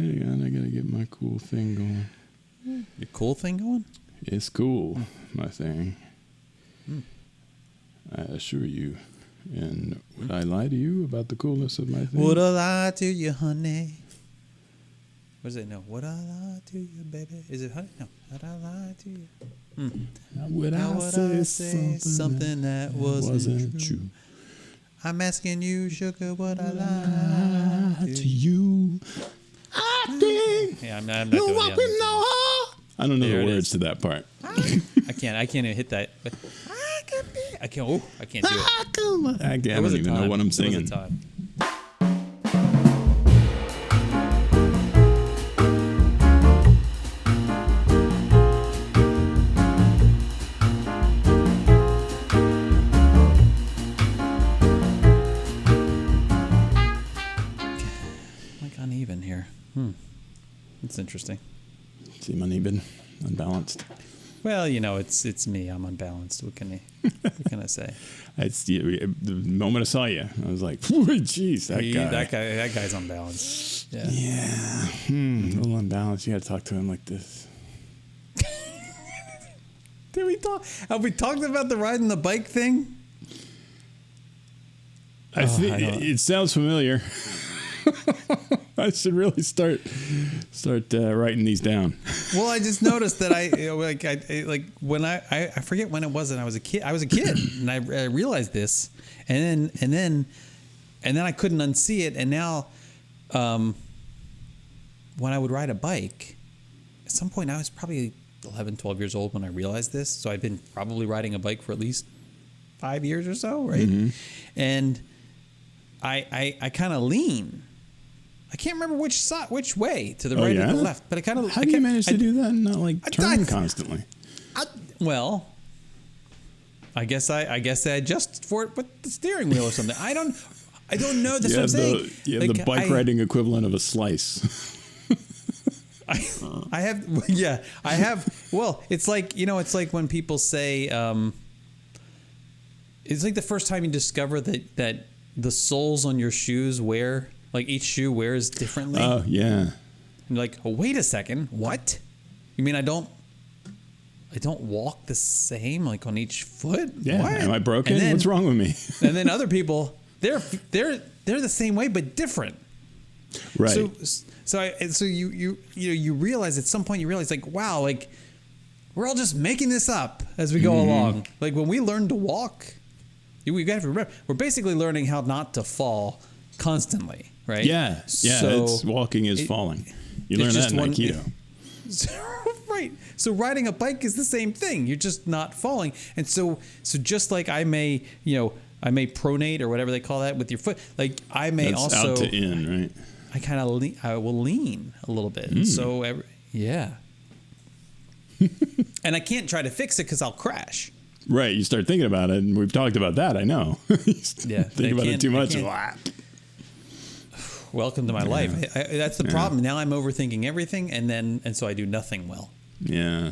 Hang on, I gotta get my cool thing going. Your cool thing going? It's cool, my thing. I assure you. And would I lie to you about the coolness of my thing? Would I lie to you, honey? What is it? No. Would I lie to you, baby? Is it honey? No. Would I lie to you? Would I say something that wasn't true? I'm asking you, sugar, would I lie to you? I think I'm not doing it. I don't know the words to that part. I can't even hit that. But I can't do it. I don't even know what I'm singing. Uneven here. That's interesting. Seem uneven, unbalanced. Well, it's me. I'm unbalanced. What can I say? The moment I saw you, I was like, "Jeez, that guy's unbalanced." Yeah. Yeah. A little unbalanced. You got to talk to him like this. Did we talk? Have we talked about the riding the bike thing? I think it sounds familiar. I should really start writing these down. Well, I just noticed that I when I forget when it was, and I was a kid, and I realized this, and then I couldn't unsee it, and now, when I would ride a bike, at some point I was probably 11, 12 years old when I realized this. So I've been probably riding a bike for at least 5 years or so, right? Mm-hmm. And I kind of lean. I can't remember which way, to the right or the left, but I kind of. How do you manage to do that and not turn constantly? Well, I guess I adjust for it with the steering wheel or something. I don't know. That's what I'm saying. You have the bike riding equivalent of a slice. I have. Well, it's like when people say, it's like the first time you discover that the soles on your shoes wear. Like each shoe wears differently. Oh, yeah. And you're like, oh, wait a second. What? You mean I don't walk the same like on each foot? Yeah. What? Am I broken? What's wrong with me? And then other people, they're the same way but different. Right. So you realize at some point like, wow, like we're all just making this up as we go along. Like when we learn to walk, we got to remember we're basically learning how not to fall constantly. Right? Yeah. So walking is falling. You learn that in Aikido. Right. So riding a bike is the same thing. You're just not falling. And so just like I may pronate or whatever they call that with your foot. Like I may That's also out to in, right? I will lean a little bit. So yeah. And I can't try to fix it because I'll crash. Right. You start thinking about it, and we've talked about that. I know. Yeah. Think about it too much. Welcome to my life. That's the problem. Now I'm overthinking everything, and so I do nothing well. Yeah,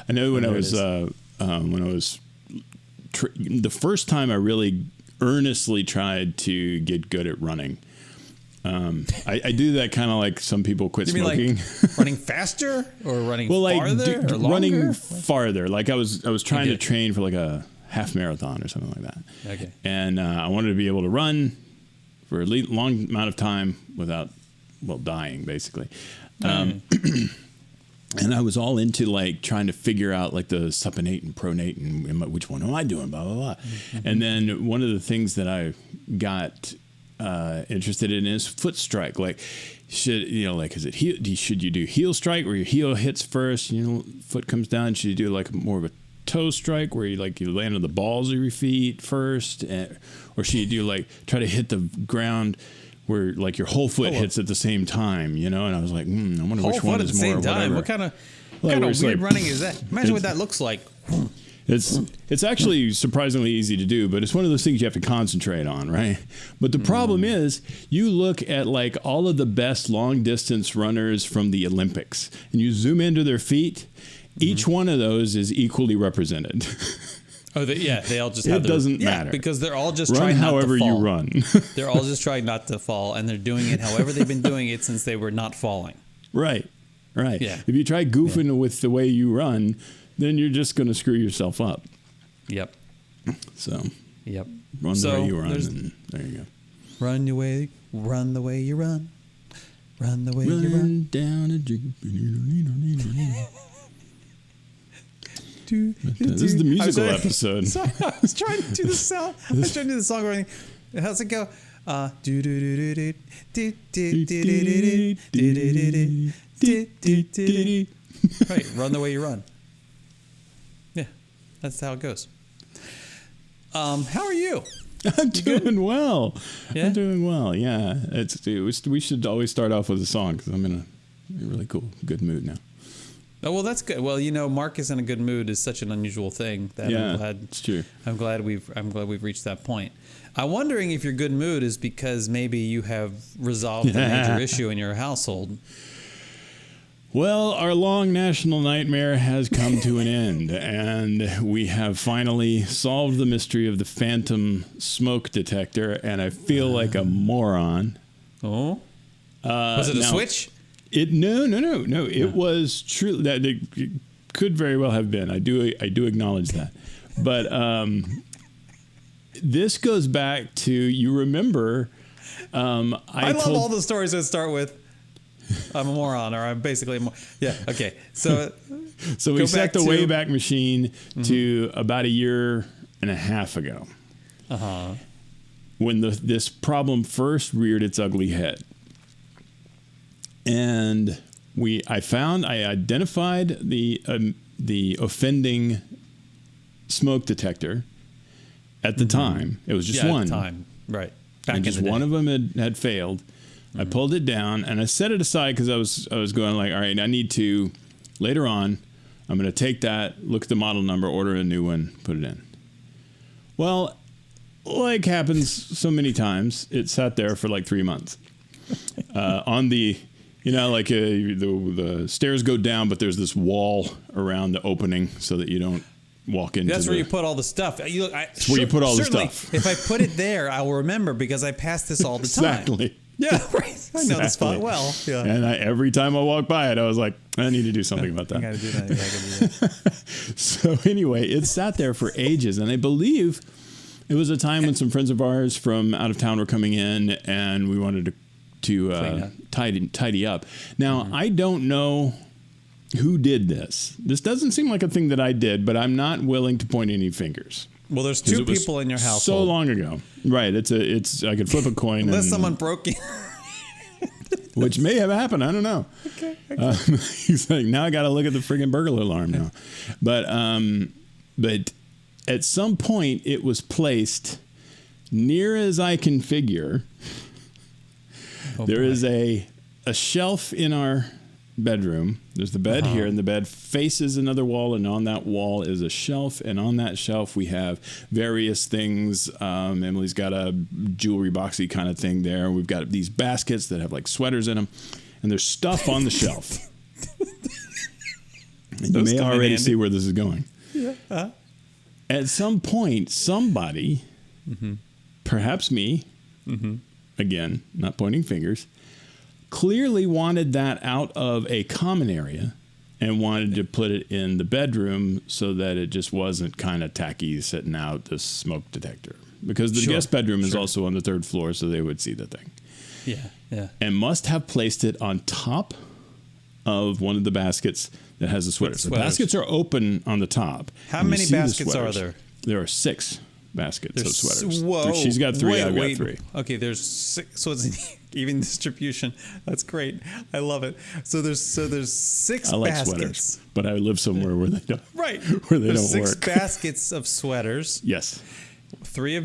I know when I was the first time I really earnestly tried to get good at running. I do that kind of like some people quit smoking. Like running faster or running farther or longer? Running farther. Like I was trying to train for like a half marathon or something like that. Okay. And I wanted to be able to run for a long amount of time without, dying basically. And I was all into like trying to figure out like the supinate and pronate and which one am I doing, blah, blah, blah. Mm-hmm. And then one of the things that I got interested in is foot strike. Like, should you do heel strike where your heel hits first, foot comes down? Should you do like more of a toe strike where you land on the balls of your feet first? Or should you do like try to hit the ground where like your whole foot hits at the same time, And I was like, I wonder which one is more. What kind of weird running is that? Imagine what that looks like. It's actually surprisingly easy to do, but it's one of those things you have to concentrate on, right? But the problem is, you look at like all of the best long distance runners from the Olympics, and you zoom into their feet. Each one of those is equally represented. Oh, they all just It have doesn't matter. because they're all just Run trying not however to fall. you run. They're all just trying not to fall, and they're doing it however they've been doing it since they were not falling. Right. Yeah. If you try goofing with the way you run, then you're just going to screw yourself up. Yep. So Yep. run the way you run, and there you go. Run the way you run. Run the way you Run run. down a dream. This is the musical episode. Sorry, I was trying to do the sound. I was trying to do the song running. How's it go? Do do do do do do do do do do do. Right, run the way you run. Yeah, that's how it goes. How are you? I'm doing well. Yeah? I'm doing well. Yeah, we should always start off with a song because I'm in a really good mood now. Oh, well, that's good. Well, Mark is in a good mood is such an unusual thing that It's true. I'm glad we've reached that point. I'm wondering if your good mood is because maybe you have resolved a major issue in your household. Well, our long national nightmare has come to an end, and we have finally solved the mystery of the phantom smoke detector, and I feel like a moron. Oh? Was it a switch? No. It was true that it could very well have been. I do acknowledge that, but this goes back to, you remember. I love all the stories that start with I'm a moron, or I'm basically yeah. Okay, so we set the Wayback Machine to about a year and a half ago, when this problem first reared its ugly head. And I identified the offending smoke detector at the time. It was just one. At the time, right? Back And just one of them had failed. I pulled it down and I set it aside because I was going like, all right, I need to, later on, I'm going to take that, look at the model number, order a new one, put it in. Well, like happens so many times, it sat there for like 3 months on the. The stairs go down, but there's this wall around the opening so that you don't walk into. That's where you put all the stuff. That's where you put all the stuff. If I put it there, I will remember because I pass this all the time. Exactly. Yeah, right. I know the spot well. Yeah. And every time I walk by it, I was like, I need to do something about that. I got to do that. So anyway, it sat there for ages, and I believe it was a time when some friends of ours from out of town were coming in, and we wanted to tidy up. Now, I don't know who did this. This doesn't seem like a thing that I did, but I'm not willing to point any fingers. Well, there's two people in your household. So long ago. Right. It's I could flip a coin. Unless someone broke in. Which may have happened. I don't know. Okay. He's like, now I got to look at the friggin' burglar alarm now. But at some point it was placed near as I can figure. There is a shelf in our bedroom. There's the bed here, and the bed faces another wall, and on that wall is a shelf, and on that shelf we have various things. Emily's got a jewelry boxy kind of thing there. We've got these baskets that have like sweaters in them, and there's stuff on the shelf. And you may already see where this is going. Yeah. At some point, somebody, perhaps me, again, not pointing fingers, clearly wanted that out of a common area and wanted to put it in the bedroom so that it just wasn't kind of tacky sitting out the smoke detector. Because the guest bedroom is also on the 3rd floor, so they would see the thing. Yeah. And must have placed it on top of one of the baskets that has the sweaters. The baskets are open on the top. How many baskets are there? There are 6 baskets of sweaters. Whoa. She's got 3, I've got 3. Okay, there's 6, so it's an even distribution. That's great. I love it. So there's 6 I like baskets. sweaters, but I live somewhere where they don't. Right. Where they there's don't 6 work. baskets of sweaters. Yes. 3 are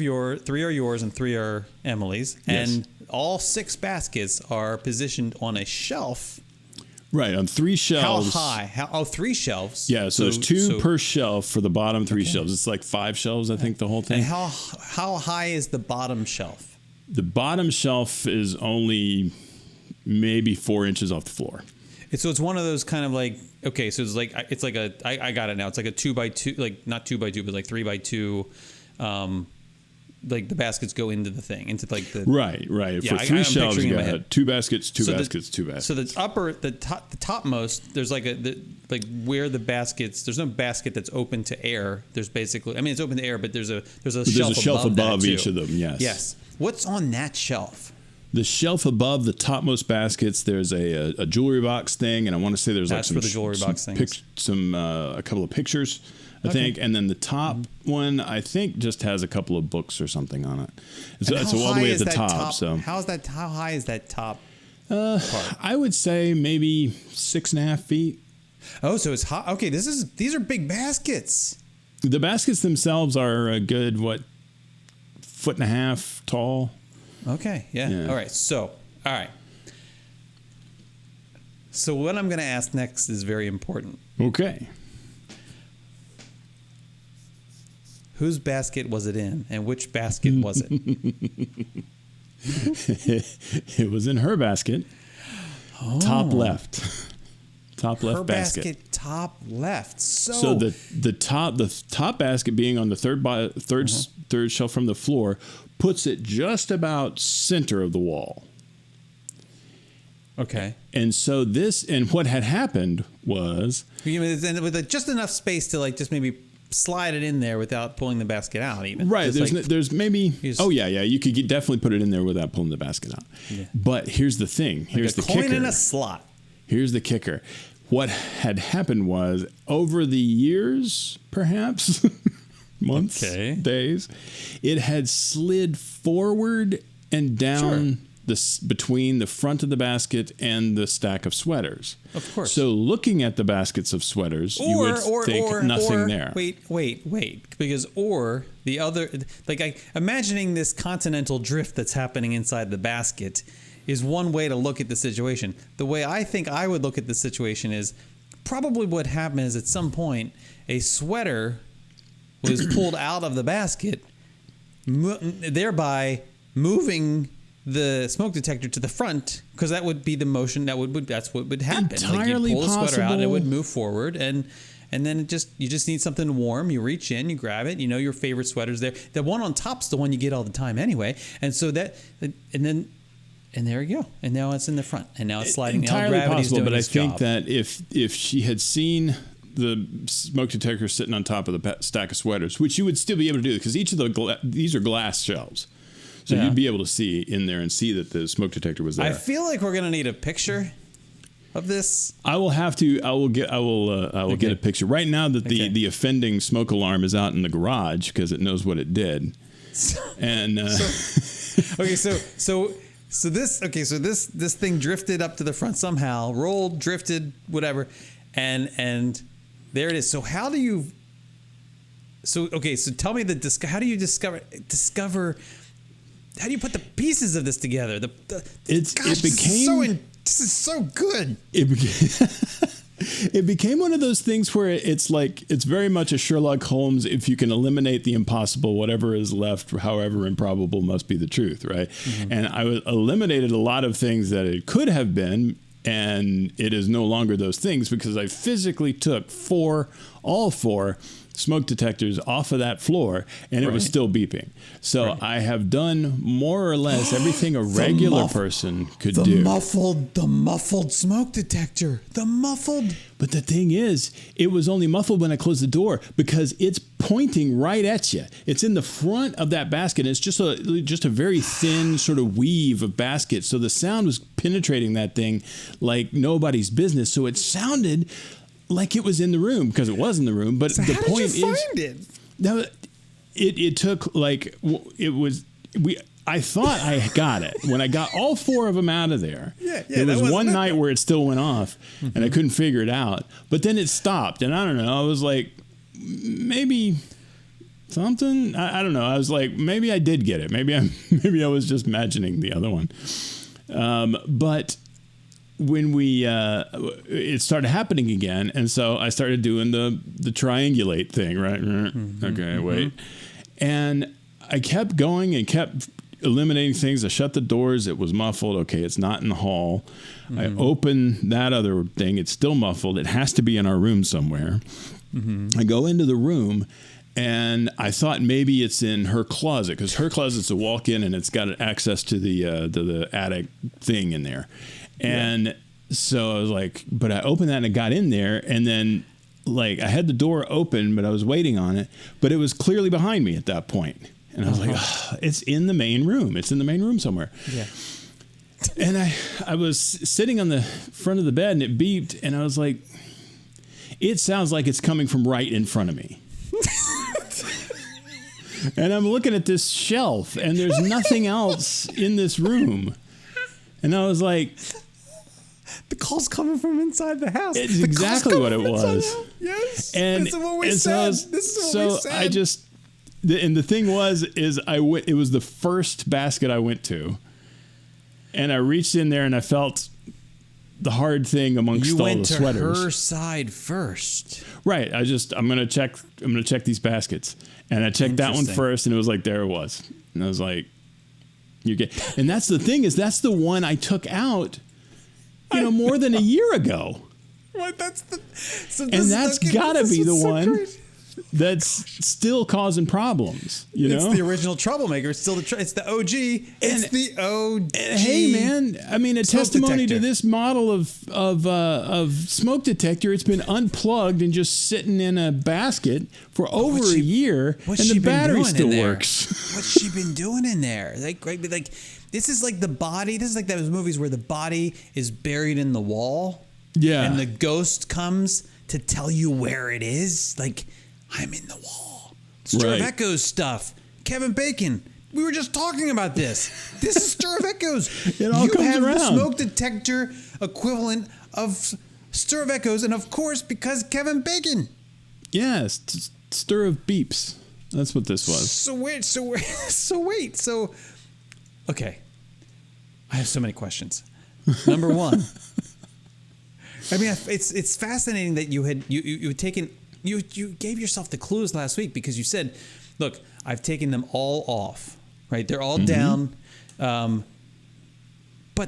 yours and 3 are Emily's. Yes. And all 6 baskets are positioned on a shelf. Right, on 3 shelves. How high? 3 shelves. Yeah, so there's 2 per shelf for the bottom 3 shelves. It's like 5 shelves, I think, the whole thing. And how high is the bottom shelf? The bottom shelf is only maybe 4 inches off the floor. So it's one of those kind of like, okay, so it's like I got it now. It's like a 2x2, like not 2x2, but like 3x2. Like the baskets go into the thing, into like the right. Yeah, For 3 shelves, you got head. 2 baskets, 2 So baskets, 2 baskets. So the topmost, there's like like where the baskets. There's no basket that's open to air. There's basically, I mean, it's open to air, but there's a shelf above that each too. of them. Yes. Yes. What's on that shelf? The shelf above the topmost baskets, there's a jewelry box thing, and I want to say there's That's like for the jewelry box things. A couple of pictures, I think, and then the top one I think just has a couple of books or something on it. It's all the way at the top. So how high is that top? I would say maybe 6.5 feet. Oh, so it's high. Okay, these are big baskets. The baskets themselves are a good 1.5 feet tall. Okay, yeah. All right. So what I'm going to ask next is very important. Okay. Whose basket was it in, and which basket was it? It was in her basket. Oh. Top left. Top left her basket. Top left. So the top basket being on the third shelf from the floor puts it just about center of the wall. Okay. And so what had happened was, with just enough space to like just maybe slide it in there without pulling the basket out, even. Right. Just There's maybe. You could definitely put it in there without pulling the basket out. Yeah. But here's the thing. Here's the kicker. Coin in a slot. Here's the kicker. What had happened was, over the years, perhaps months, days, it had slid forward and down between the front of the basket and the stack of sweaters. Of course. So looking at the baskets of sweaters, you would think nothing there. Wait. Because the other, like imagining this continental drift that's happening inside the basket is one way to look at the situation. The way I think I would look at the situation is probably what happened is at some point a sweater was pulled out of the basket, thereby moving the smoke detector to the front, because that would be the motion that's what would happen. Entirely you pull the sweater out and it possible. would move forward, and then you just need something warm. You reach in, you grab it. You know your favorite sweater's there. The one on top's the one you get all the time anyway, and so that and there you go. And now it's in the front, and now it's sliding. Entirely possible, but I think job. that if she had seen the smoke detector sitting on top of the stack of sweaters, which you would still be able to do, because each of these are glass shelves. So you'd be able to see in there and see that the smoke detector was there. I feel like we're gonna need a picture of this. I will get a picture right now that the offending smoke alarm is out in the garage because it knows what it did. And so this thing drifted up to the front somehow, rolled, drifted, whatever, and there it is. So how do you? So tell me how do you discover? How do you put the pieces of this together? This is so good. It became one of those things where it's very much a Sherlock Holmes. If you can eliminate the impossible, whatever is left, however improbable, must be the truth, right? Mm-hmm. And I eliminated a lot of things that it could have been, and it is no longer those things, because I physically took all four smoke detectors off of that floor, and it was still beeping. So I have done more or less everything a regular person could do. The muffled smoke detector. But the thing is, it was only muffled when I closed the door, because it's pointing right at you. It's in the front of that basket. It's just a very thin sort of weave of baskets. So the sound was penetrating that thing like nobody's business. So it sounded like it was in the room, because it was in the room. But the point is, find it? Now, it took I thought I got it when I got all four of them out of there. There was one night where it still went off, and I couldn't figure it out. But then it stopped, and I don't know. I was like, maybe something. I don't know. I was like, maybe I did get it. Maybe I was just imagining the other one. But when it started happening again, and so I started doing the triangulate thing, right? Mm-hmm. Okay, wait. And I kept going and kept eliminating things. I shut the doors. It was muffled. Okay, it's not in the hall. I open that other thing. It's still muffled. It has to be in our room somewhere. I go into the room, and I thought maybe it's in her closet, because her closet's a walk-in, and it's got access to the attic thing in there. And so I was like, but I opened that and it got in there, and then like I had the door open, but I was waiting on it, but it was clearly behind me at that point. And I was like, oh, it's in the main room. It's in the main room somewhere. Yeah. And I was sitting on the front of the bed, and it beeped, and I was like, it sounds like it's coming from right in front of me. And I'm looking at this shelf, and there's nothing else in this room. And I was like, the call's coming from inside the house. It's exactly what it was. Yes. And this is what we said. And the thing was, it was the first basket I went to, and I reached in there and I felt the hard thing amongst all the sweaters. You went to her side first. Right. I'm gonna check these baskets, and I checked that one first, and it was like, there it was, and I was like, and that's the thing, is that's the one I took out, more than a year ago. What? That's gotta be the one. Crazy. That's still causing problems, It's the original troublemaker. It's still it's the OG. It's the OG. Hey, man! I mean, a testimony to this model of smoke detector. It's been unplugged and just sitting in a basket for over a year, and the battery still works. What's she been doing in there? Like this is like the body. This is like those movies where the body is buried in the wall. Yeah, and the ghost comes to tell you where it is. Like, I'm in the wall. Stir of Echoes stuff. Kevin Bacon. We were just talking about this. This is Stir of Echoes. It all comes around. The smoke detector equivalent of Stir of Echoes, and of course, because Kevin Bacon. Yes, Stir of Beeps. That's what this was. So okay. I have so many questions. Number one. I mean, it's fascinating that you had taken. You gave yourself the clues last week, because you said, look, I've taken them all off, right? They're all down. But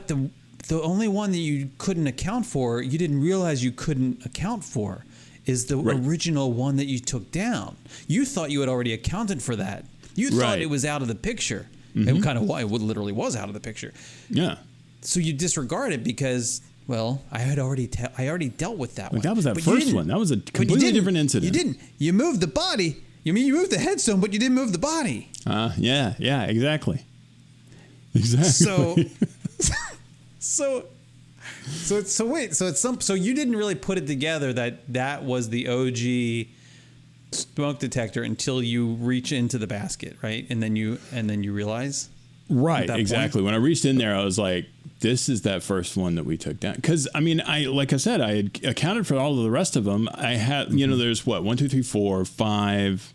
the only one that you couldn't account for, you didn't realize you couldn't account for, is the original one that you took down. You thought you had already accounted for that. You thought it was out of the picture. It kind of literally was out of the picture. Yeah. So you disregard it because, well, I already dealt with that one. That was first one. That was a completely different incident. You didn't. You moved the body. You moved the headstone, but you didn't move the body. Yeah, exactly. Exactly. So you didn't really put it together that was the OG smoke detector until you reach into the basket, right? And then you realize. Right, exactly. When I reached in there, I was like, this is that first one that we took down. Because, I mean, like I said, I had accounted for all of the rest of them. I had, there's 1, 2, 3, 4, 5,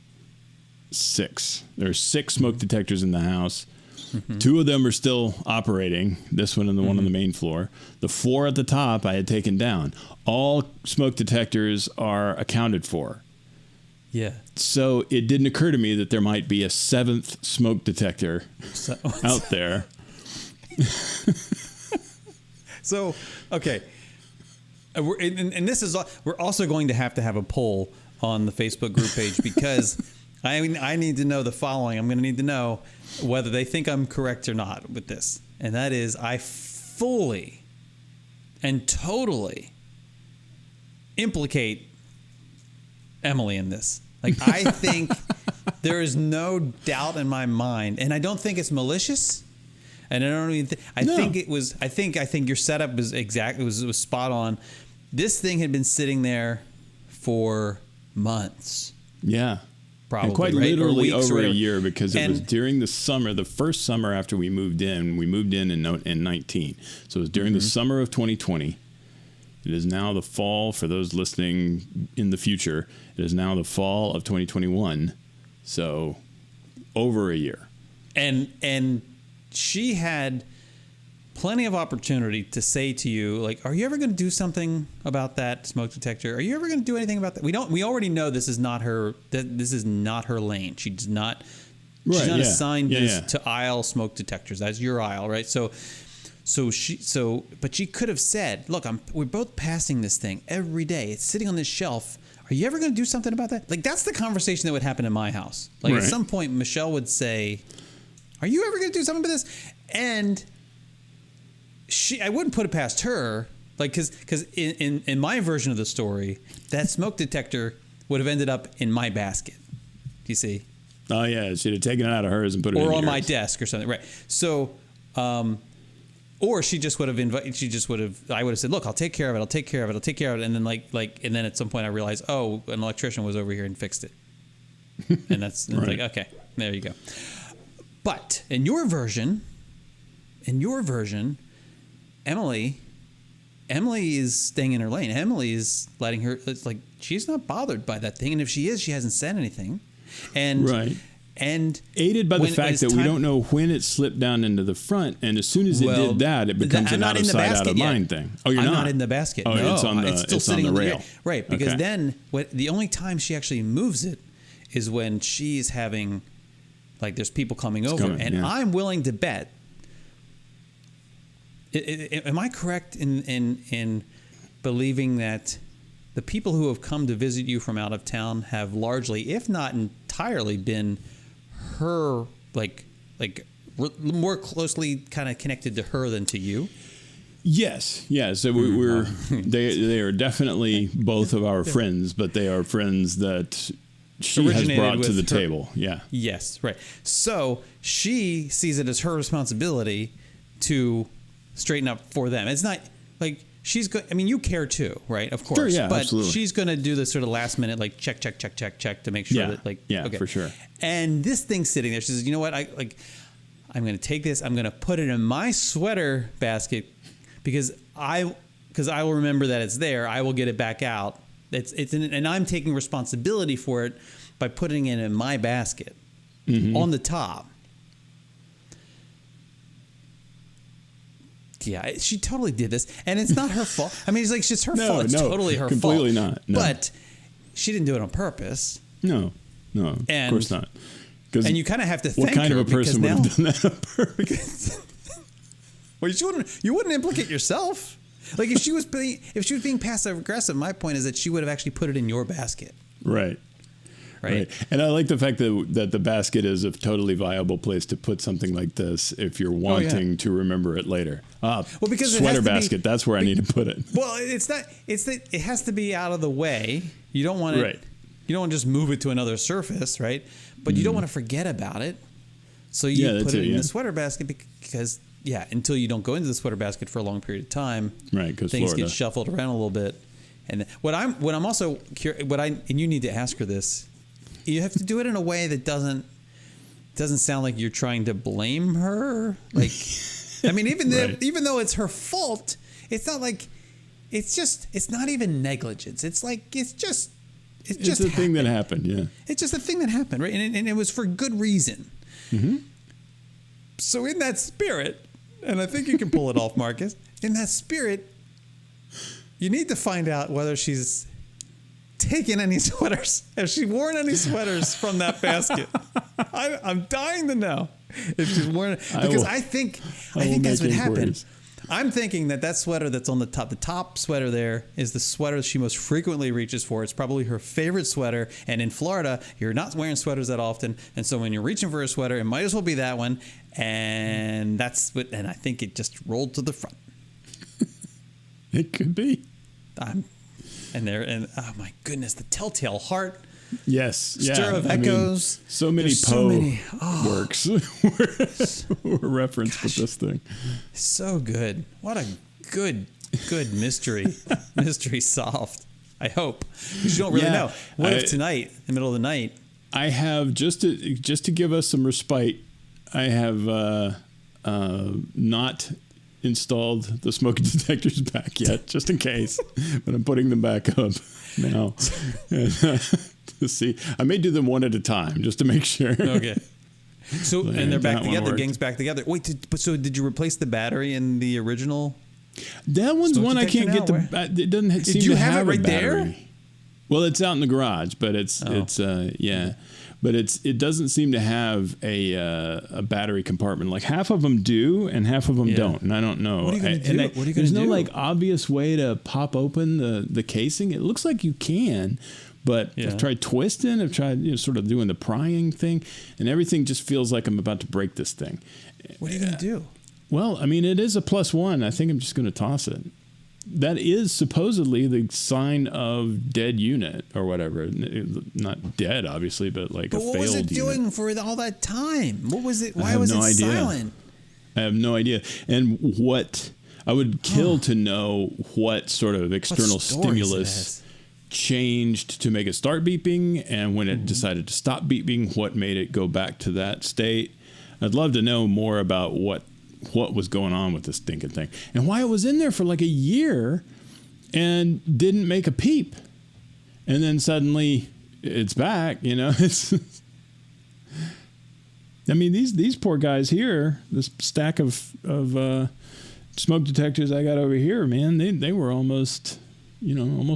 6. There's 6 smoke detectors in the house. 2 of them are still operating, this one and the one on the main floor. The 4 at the top I had taken down. All smoke detectors are accounted for. Yeah. So it didn't occur to me that there might be a 7th smoke detector out there. So, okay. And this is, we're also going to have a poll on the Facebook group page, because I need to know the following. I'm going to need to know whether they think I'm correct or not with this. And that is, I fully and totally implicate Emily in this. Like, I think there is no doubt in my mind, and I don't think it's malicious. And I don't even think it was. I think your setup was was spot on. This thing had been sitting there for months. Yeah, probably, and quite literally over a year, because it was during the summer, the first summer after we moved in. We moved in 19, so it was during the summer of 2020. It is now the fall, for those listening in the future. It is now the fall of 2021. So over a year. And she had plenty of opportunity to say to you, like, are you ever going to do something about that smoke detector? Are you ever going to do anything about that? We already know this is not her lane. She does not Right, She's not yeah. assigned Yeah. to aisle smoke detectors. That's your aisle, right? But she could have said, "Look, we're both passing this thing every day. It's sitting on this shelf. Are you ever going to do something about that?" Like, that's the conversation that would happen in my house. Like, Right. at some point, Michelle would say, "Are you ever going to do something about this?" And I wouldn't put it past her, like, because in my version of the story, that smoke detector would have ended up in my basket. Do you see? Oh yeah, she'd have taken it out of hers and put it in Or on yours. my desk or something, right? So, or she just would have invited. I would have said, "Look, I'll take care of it. I'll take care of it. I'll take care of it." And then and then at some point I realized, oh, an electrician was over here and fixed it. And that's Right. like, okay, there you go. But in your version, Emily is staying in her lane. Emily is letting her. It's like she's not bothered by that thing, and if she is, she hasn't said anything. And Right. And aided by the when fact that we don't know when it slipped down into the front, and as soon as it did that, it becomes an out of sight, out of mind thing. Oh, you're I'm not? not in the basket. Oh, no, it's on the still it's on sitting the in rail. Right, because Okay. then the only time she actually moves it is when she's having, like, there's people coming over, and yeah. I'm willing to bet. Am I correct in believing that the people who have come to visit you from out of town have largely, if not entirely, been her more closely kind of connected to her than to you? Yes. So we're they are definitely both of our friends, but they are friends that she has brought to the table. Yeah. Yes, right. So she sees it as her responsibility to straighten up for them. It's not like she's good. I mean, you care too, right? Of course. Sure, yeah, but absolutely. she's going to do the sort of last minute, like, check to make sure that, like, okay. For sure. And this thing's sitting there. She says, "You know what? I'm going to take this. I'm going to put it in my sweater basket because I will remember that it's there. I will get it back out. And I'm taking responsibility for it by putting it in my basket on the top." Yeah, she totally did this, and it's not her fault. I mean, it's like it's just her fault. It's totally her completely fault. not. No. But she didn't do it on purpose. No, of course not. And you kind of have to thank what kind her of a person would have done that on purpose? Well, you wouldn't implicate yourself. Like, if she was being passive aggressive, my point is that she would have actually put it in your basket. Right. And I like the fact that the basket is a totally viable place to put something like this if you're wanting to remember it later. Because sweater basket, that's where I need to put it. Well, it's not. It has to be out of the way. You don't want it. Right. You don't want to just move it to another surface, right? But you don't want to forget about it. So you put it in the sweater basket because until you don't go into the sweater basket for a long period of time, right? Because things Florida get shuffled around a little bit. And what I'm also curious, and you need to ask her this. You have to do it in a way that doesn't sound like you're trying to blame her. Like, I mean, even though it's her fault, it's not like it's not even negligence. It's like it's just a thing that happened. Yeah, it's just a thing that happened, right? And it was for good reason. Mm-hmm. So in that spirit, and I think you can pull it off, Marcus. In that spirit, you need to find out whether she's taken any sweaters. Has she worn any sweaters from that basket? I'm dying to know if she's worn it, because I think that's what happened. I'm thinking that sweater that's on the top sweater there is the sweater she most frequently reaches for. It's probably her favorite sweater. And in Florida, you're not wearing sweaters that often. And so when you're reaching for a sweater, it might as well be that one. And and I think it just rolled to the front. It could be. And oh my goodness, the telltale heart. Yes. Stir of echoes. So many Poe works were referenced with this thing. So good. What a good mystery solved. I hope. Because you don't really know. What if tonight, in the middle of the night? I have, just to give us some respite, I have not installed the smoke detectors back yet, just in case. But I'm putting them back up now. To see, I may do them one at a time just to make sure. Okay. So and they're back together. The gang's back together. Wait, so did you replace the battery in the original? That one's one I can't get the. It doesn't seem to have a battery. Well, it's out in the garage, but it's yeah. but it doesn't seem to have a battery compartment. Like half of them do, and half of them don't, and I don't know. What are you going to do? What are you going to do? There's no like obvious way to pop open the casing. It looks like you can, but I've tried twisting. I've tried sort of doing the prying thing, and everything just feels like I'm about to break this thing. What are you going to do? Well, I mean, it is a +1. I think I'm just going to toss it. That is supposedly the sign of dead unit or whatever. Not dead, obviously, but like a failed unit. What was it doing for all that time? What was it? Why was it silent? I have no idea. And what I would kill to know what sort of external stimulus changed to make it start beeping, and when it decided to stop beeping, what made it go back to that state. I'd love to know more about what was going on with this stinking thing and why it was in there for like a year and didn't make a peep, and then suddenly it's back. It's I mean, these poor guys here, this stack of smoke detectors I got over here, man, they were almost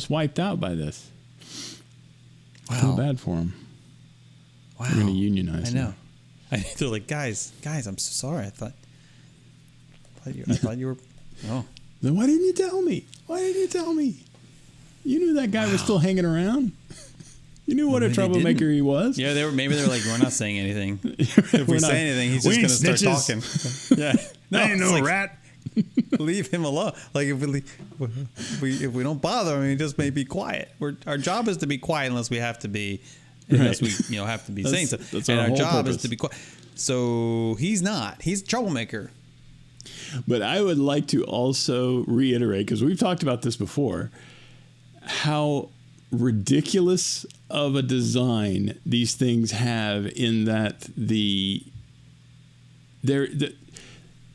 wiped out by this. Wow. I feel bad for them. Wow. They're going to unionize. I know. They're like, guys, I'm so sorry. I thought you were. Oh. Then why didn't you tell me? You knew that guy was still hanging around. You knew what a troublemaker he was. Yeah, maybe they're like, we're not saying anything. If we say anything, he's just going to start talking. Yeah, I ain't no rat. Leave him alone. Like if we don't bother him, he just may be quiet. Our job is to be quiet unless we have to be. Unless we have to be saying something. And our job is to be quiet. So he's not. He's a troublemaker. But I would like to also reiterate, because we've talked about this before, how ridiculous of a design these things have, in that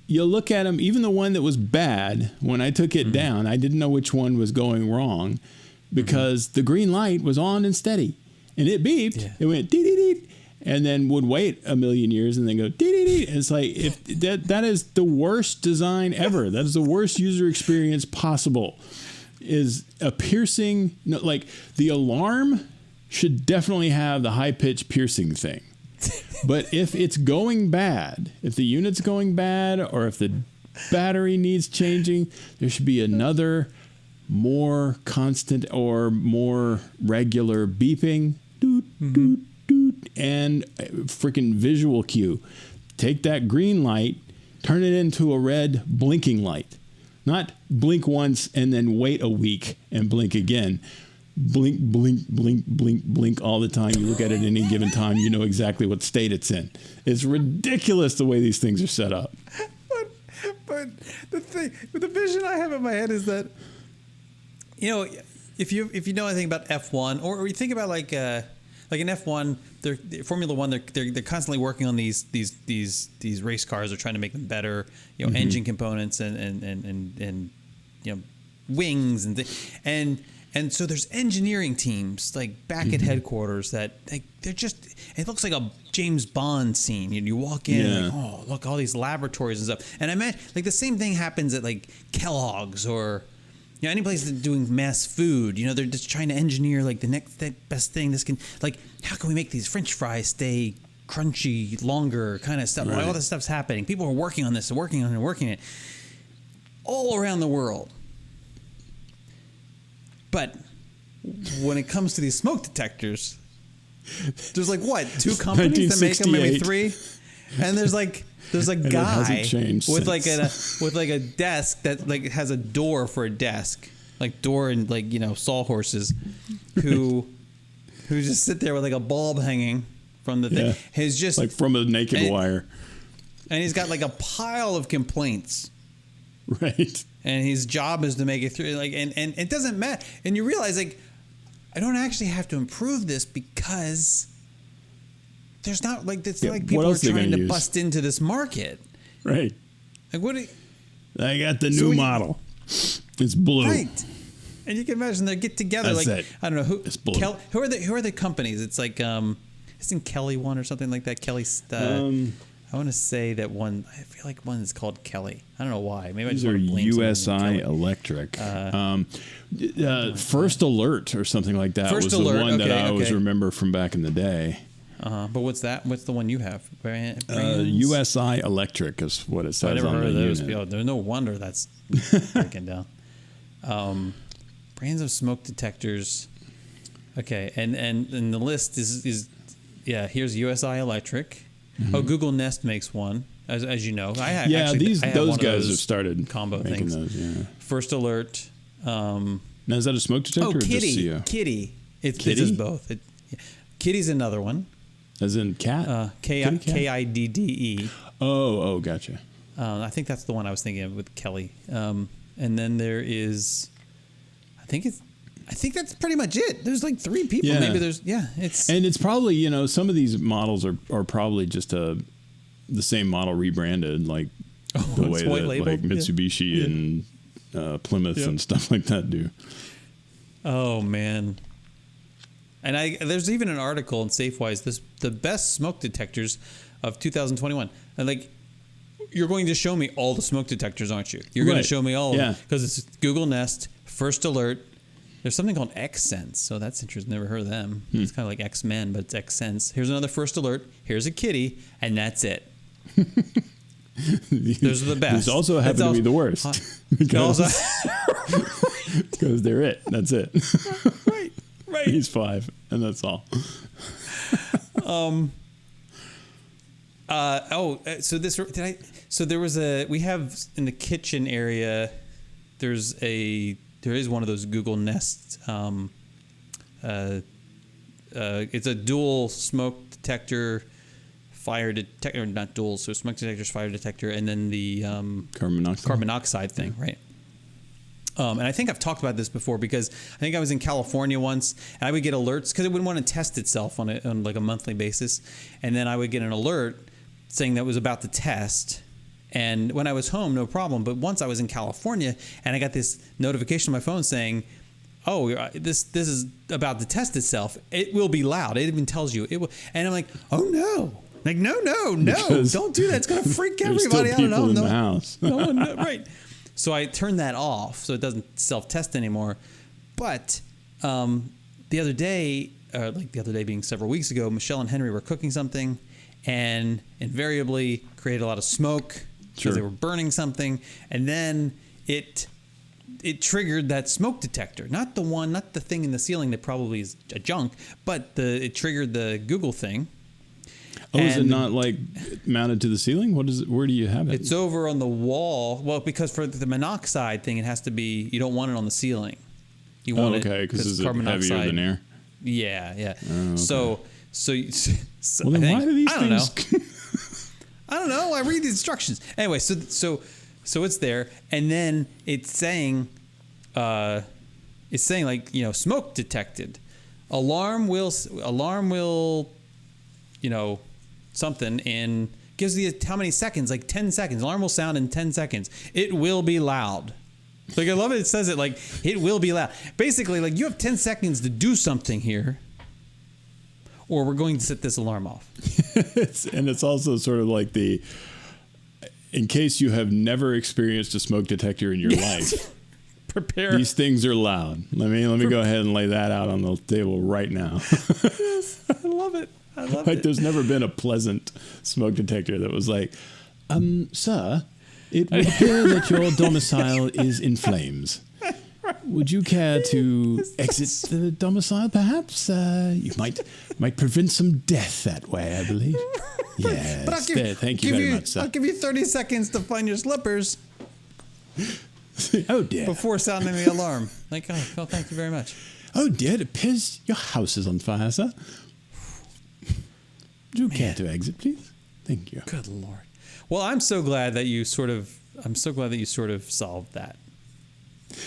you look at them, even the one that was bad, when I took it down, I didn't know which one was going wrong, because the green light was on and steady. And it beeped. Yeah. It went dee-dee-dee. And then would wait a million years and then go dee-dee-dee. And it's like, if that is the worst design ever. That is the worst user experience possible. Is a piercing, like the alarm should definitely have the high-pitched piercing thing. But if it's going bad, if the unit's going bad, or if the battery needs changing, there should be another more constant or more regular beeping. Doot, doot, doot, and freaking visual cue. Take that green light, turn it into a red blinking light. Not blink once and then wait a week and blink again. Blink, blink, blink, blink, blink all the time. You look at it at any given time, you know exactly what state it's in. It's ridiculous the way these things are set up. But the vision I have in my head is that, if you know anything about F1, or you think about like in F1, Formula One, they're constantly working on these race cars. They're trying to make them better, engine components and wings and so there's engineering teams like back at headquarters that they're just, it looks like a James Bond scene. You walk in, and like, oh, look, all these laboratories and stuff. And I imagine like the same thing happens at like Kellogg's or any place that's doing mass food. They're just trying to engineer like the best thing. This can, like, how can we make these French fries stay crunchy longer, kind of stuff. Right. All this stuff's happening. People are working on this, working it all around the world. But when it comes to these smoke detectors, there's like what, 2 companies that make them, maybe 3, and there's a guy with like a desk that like has a door for a desk, like door and like sawhorses, who just sit there with like a bulb hanging from the thing. He's just like from a naked wire, and he's got like a pile of complaints. Right. And his job is to make it through, like, and it doesn't matter. And you realize, like, I don't actually have to improve this because there's not like it's not like people are trying to bust into this market. Right. Like, what? I got the new model. It's blue. Right. And you can imagine they get together. That's like it. I don't know who. It's blue. Who are the companies? It's like isn't Kelly one or something like that? Kelly's. I want to say that one. I feel like one is called Kelly. I don't know why. Maybe these are USI Electric. First Alert or something like that was the one that I always remember from back in the day. But what's that? What's the one you have? Brands? USI Electric is what it says I never on heard the of those. unit. There's no wonder that's breaking down. Brands of smoke detectors. Okay, and the list is here's USI Electric. Oh, Google Nest makes one, as you know. I have those guys have started combo making things. those. Yeah. First Alert. Now is that a smoke detector? Oh, or Kitty. Just CO? Kitty. It Kitty? does both. Kitty's another one. As in cat? K-I-D-D-E. Oh, gotcha. I think that's the one I was thinking of with Kelly. And then there is, I think that's pretty much it. There's like 3 people. Yeah. Maybe it's probably, some of these models are probably just the same model rebranded, like the way that like Mitsubishi and Plymouth and stuff like that do. Oh man. And there's even an article in Safewise, the best smoke detectors of 2021. And like, you're going to show me all the smoke detectors, aren't you? You're going to show me all of them. Because it's Google Nest, First Alert. There's something called X-Sense. So that's interesting. Never heard of them. It's kind of like X-Men, but it's X-Sense. Here's another First Alert. Here's a kitty. And that's it. Those are the best. These also happen to be the worst. Because they're it. That's it. Right. He's 5, and that's all. So there was we have in the kitchen area, there is one of those Google Nest. It's a dual smoke detector, fire detector, not dual, so smoke detectors, fire detector, and then the carbon monoxide thing, right? And I think I've talked about this before because I think I was in California once and I would get alerts because it would want to test itself on like a monthly basis. And then I would get an alert saying that it was about to test. And when I was home, no problem. But once I was in California and I got this notification on my phone saying, oh, this is about to test itself. It will be loud. It even tells you it will. And I'm like, oh no. Like, no, because don't do that. It's going to freak everybody out. People in the house. No one, right. So I turned that off so it doesn't self-test anymore. But the other day being several weeks ago, Michelle and Henry were cooking something and invariably created a lot of smoke because they were burning something. And then it triggered that smoke detector. Not the thing in the ceiling that probably is a junk, but it triggered the Google thing. Oh, is it not like mounted to the ceiling? What is it? Where do you have it? It's over on the wall. Well, because for the monoxide thing, it has to be. You don't want it on the ceiling. You want it because it's heavier than air. Yeah. Oh, okay. So well, then why do these things? I don't know. I read the instructions anyway. So it's there, and then it's saying like smoke detected, alarm will something in, gives you how many seconds, like 10 seconds. Alarm will sound in 10 seconds. It will be loud. Like, I love it. It says it like, it will be loud. Basically, like, you have 10 seconds to do something here, or we're going to set this alarm off. And it's also sort of like in case you have never experienced a smoke detector in your life, prepare. These things are loud. Let me go ahead and lay that out on the table right now. Yes, I love it. Like, there's never been a pleasant smoke detector that was like, sir, it would appear that your domicile is in flames. Would you care to exit the domicile, perhaps? You might prevent some death that way, I believe. Yes. But thank you very much, sir. I'll give you 30 seconds to find your slippers. Oh, dear. Before sounding the alarm. Like, oh, thank you very much. Oh, dear, it appears your house is on fire, sir. Would you care to exit, please? Thank you. Good Lord. Well, I'm so glad that you sort of solved that.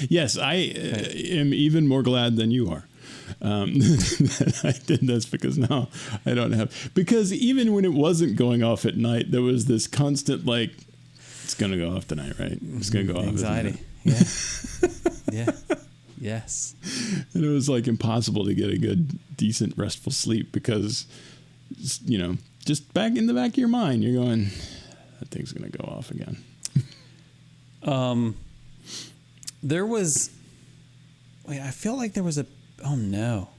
Yes, I am even more glad than you are that I did this, because now I don't have... Because even when it wasn't going off at night, there was this constant, like, it's going to go off tonight, right? It's going to go off. Anxiety. Yeah. Yeah. Yes. And it was, like, impossible to get a good, decent, restful sleep because, just back in the back of your mind, you're going, that thing's going to go off again. I feel like there was oh no.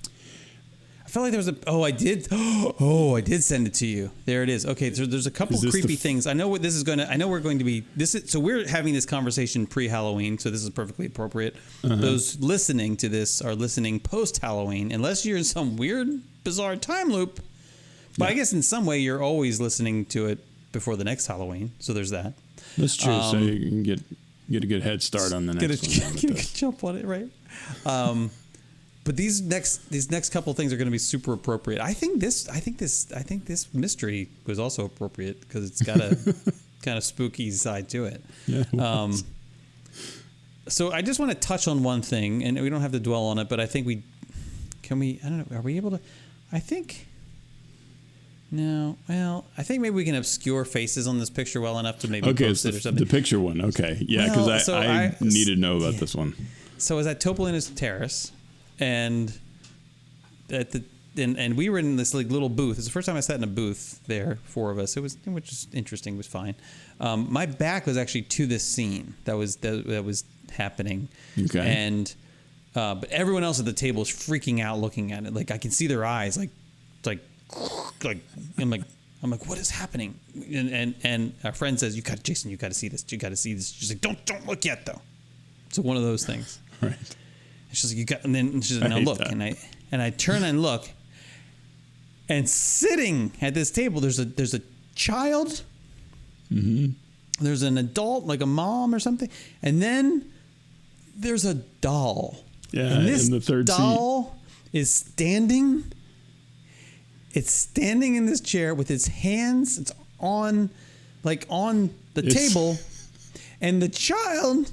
I felt like there was I did. Oh, I did send it to you. There it is. Okay, so there's a couple creepy things. I know what this is going to. I know we're going to be. So we're having this conversation pre-Halloween, so this is perfectly appropriate. Those listening to this are listening post-Halloween, unless you're in some weird, bizarre time loop. But I guess in some way you're always listening to it before the next Halloween. So there's that. That's true. So you can get a good head start on the next one. Get a good jump on it, right? But these next couple of things are going to be super appropriate. I think this mystery was also appropriate because it's got a kind of spooky side to it. Yeah. So I just want to touch on one thing, and we don't have to dwell on it, but I think I don't know. Are we able to? I think. No, well, I think maybe we can obscure faces on this picture well enough to maybe post it or something. The picture one, okay. Yeah, because I need to know about this one. So I was at Topolina's Terrace, and and we were in this like little booth. It's the first time I sat in a booth there, 4 of us. Which was interesting. It was fine. My back was actually to this scene that was happening. Okay. And but everyone else at the table is freaking out, looking at it. Like I can see their eyes, like I'm like, what is happening? And our friend says, Jason, you got to see this. You got to see this. She's like, don't look yet though. So one of those things. Right. And she's like, and then she's like, now look. That. And I turn and look, and sitting at this table, there's a child. Mm-hmm. There's an adult, like a mom or something, and then there's a doll. Yeah, and this in the third doll is standing. It's standing in this chair with its hands. It's on the table, and the child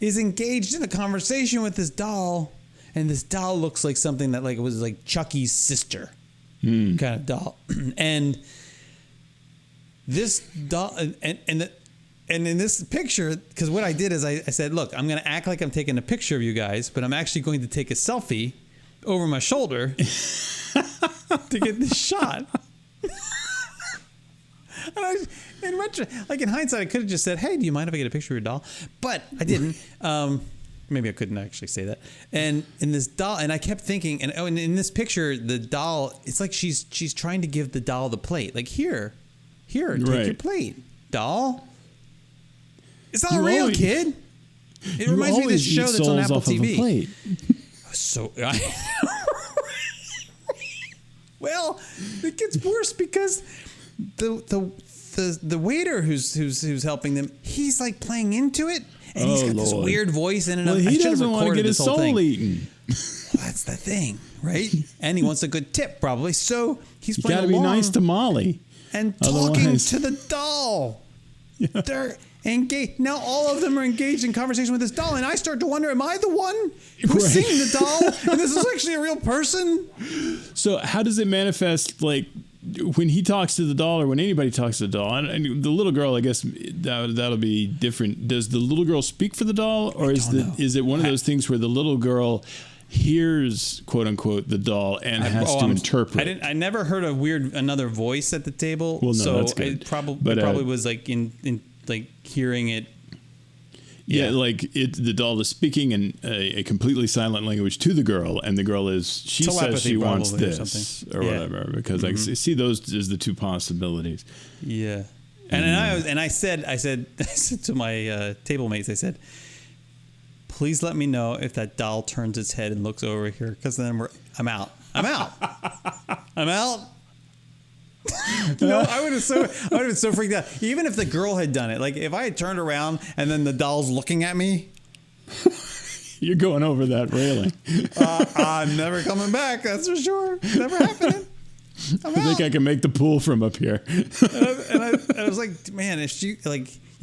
is engaged in a conversation with this doll, and this doll looks like something that like was like Chucky's sister kind of doll, and this doll and in this picture, because what I did is I said, look, I'm going to act like I'm taking a picture of you guys, but I'm actually going to take a selfie over my shoulder. To get this shot. In hindsight, I could have just said, hey, do you mind if I get a picture of your doll? But I didn't. Maybe I couldn't actually say that. And in this doll, and I kept thinking, and in this picture, the doll, it's like she's trying to give the doll the plate. Like, here, take your plate, doll. It's not real, kid. It reminds me of this show that's on Apple TV. So well, it gets worse because the waiter who's helping them, he's like playing into it, and he's got this weird voice in it. Well, he doesn't want to get his soul eaten. Well, that's the thing, right? And he wants a good tip, probably. So he's playing along. You got to be nice to Molly and talking to the doll. Yeah. They're engaged. Now all of them are engaged in conversation with this doll, and I start to wonder, am I the one who's seeing the doll? And this is actually a real person? So how does it manifest, like, when he talks to the doll or when anybody talks to the doll? And the little girl, I guess that'll be different. Does the little girl speak for the doll, or is it one of those things where the little girl hears, quote unquote, the doll and has to interpret? I never heard another voice at the table. Well, no, so that's good. It probably was like in like hearing it. Yeah, like the doll is speaking in a completely silent language to the girl, and the girl she says she wants this or whatever, because I see those as the two possibilities. Yeah, and I said to my table mates, I said, please let me know if that doll turns its head and looks over here, because then I'm out. I'm out. No, I would have been so freaked out. Even if the girl had done it, like if I had turned around and then the doll's looking at me, you're going over that railing. I'm never coming back. That's for sure. Never happening. I think I can make the pool from up here. and I was like, man, if you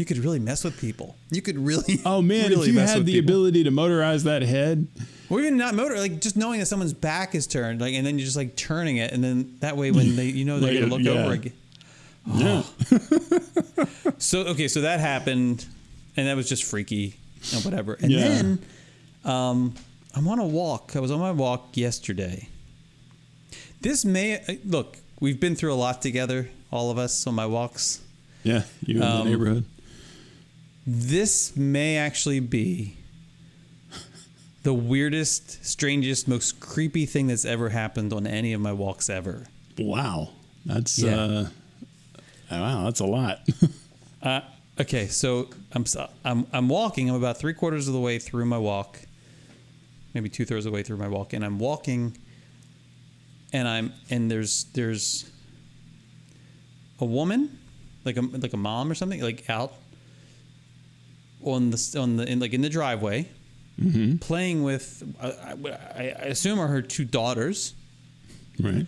could really mess with people. You could really. Oh man, really, if you had the ability to motorize that head. Or even not like just knowing that someone's back is turned, like, and then you're just like turning it, and then that way when they're gonna look over again. Oh. Yeah. So that happened, and that was just freaky and whatever. And then I'm on a walk. I was on my walk yesterday. Look, we've been through a lot together, all of us on my walks. Yeah, you in the neighborhood. This may actually be the weirdest, strangest, most creepy thing that's ever happened on any of my walks ever. Wow. That's wow, that's a lot. Okay, so I'm walking. I'm about 3/4 of the way through my walk, maybe 2/3 of the way through my walk, and I'm walking, and there's a woman, like a mom or something, like out in the driveway, playing with I assume are her 2 daughters, Right.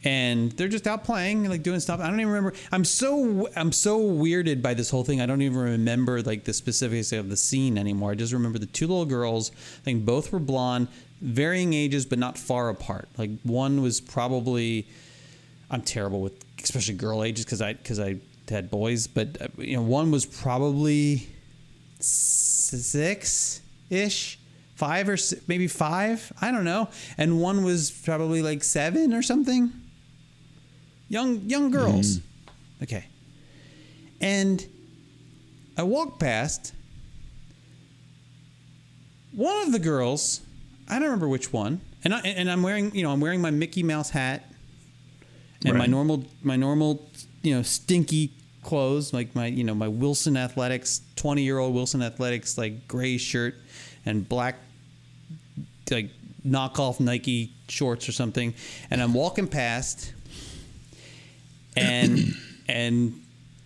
And they're just out playing, like doing stuff. I don't even remember. I'm so weirded by this whole thing. I don't even remember like the specifics of the scene anymore. I just remember the 2 little girls. I think both were blonde, varying ages, but not far apart. Like one was probably, I'm terrible with especially girl ages because I had boys, but one was probably 6-ish. 5 or maybe 5, I don't know, and one was probably like 7 or something. Young girls. Okay. And I walked past one of the girls. I don't remember which one. And I'm wearing my Mickey Mouse hat and my normal stinky clothes, like my Wilson Athletics, 20-year-old Wilson Athletics, like gray shirt and black like knockoff Nike shorts or something. And I'm walking past, and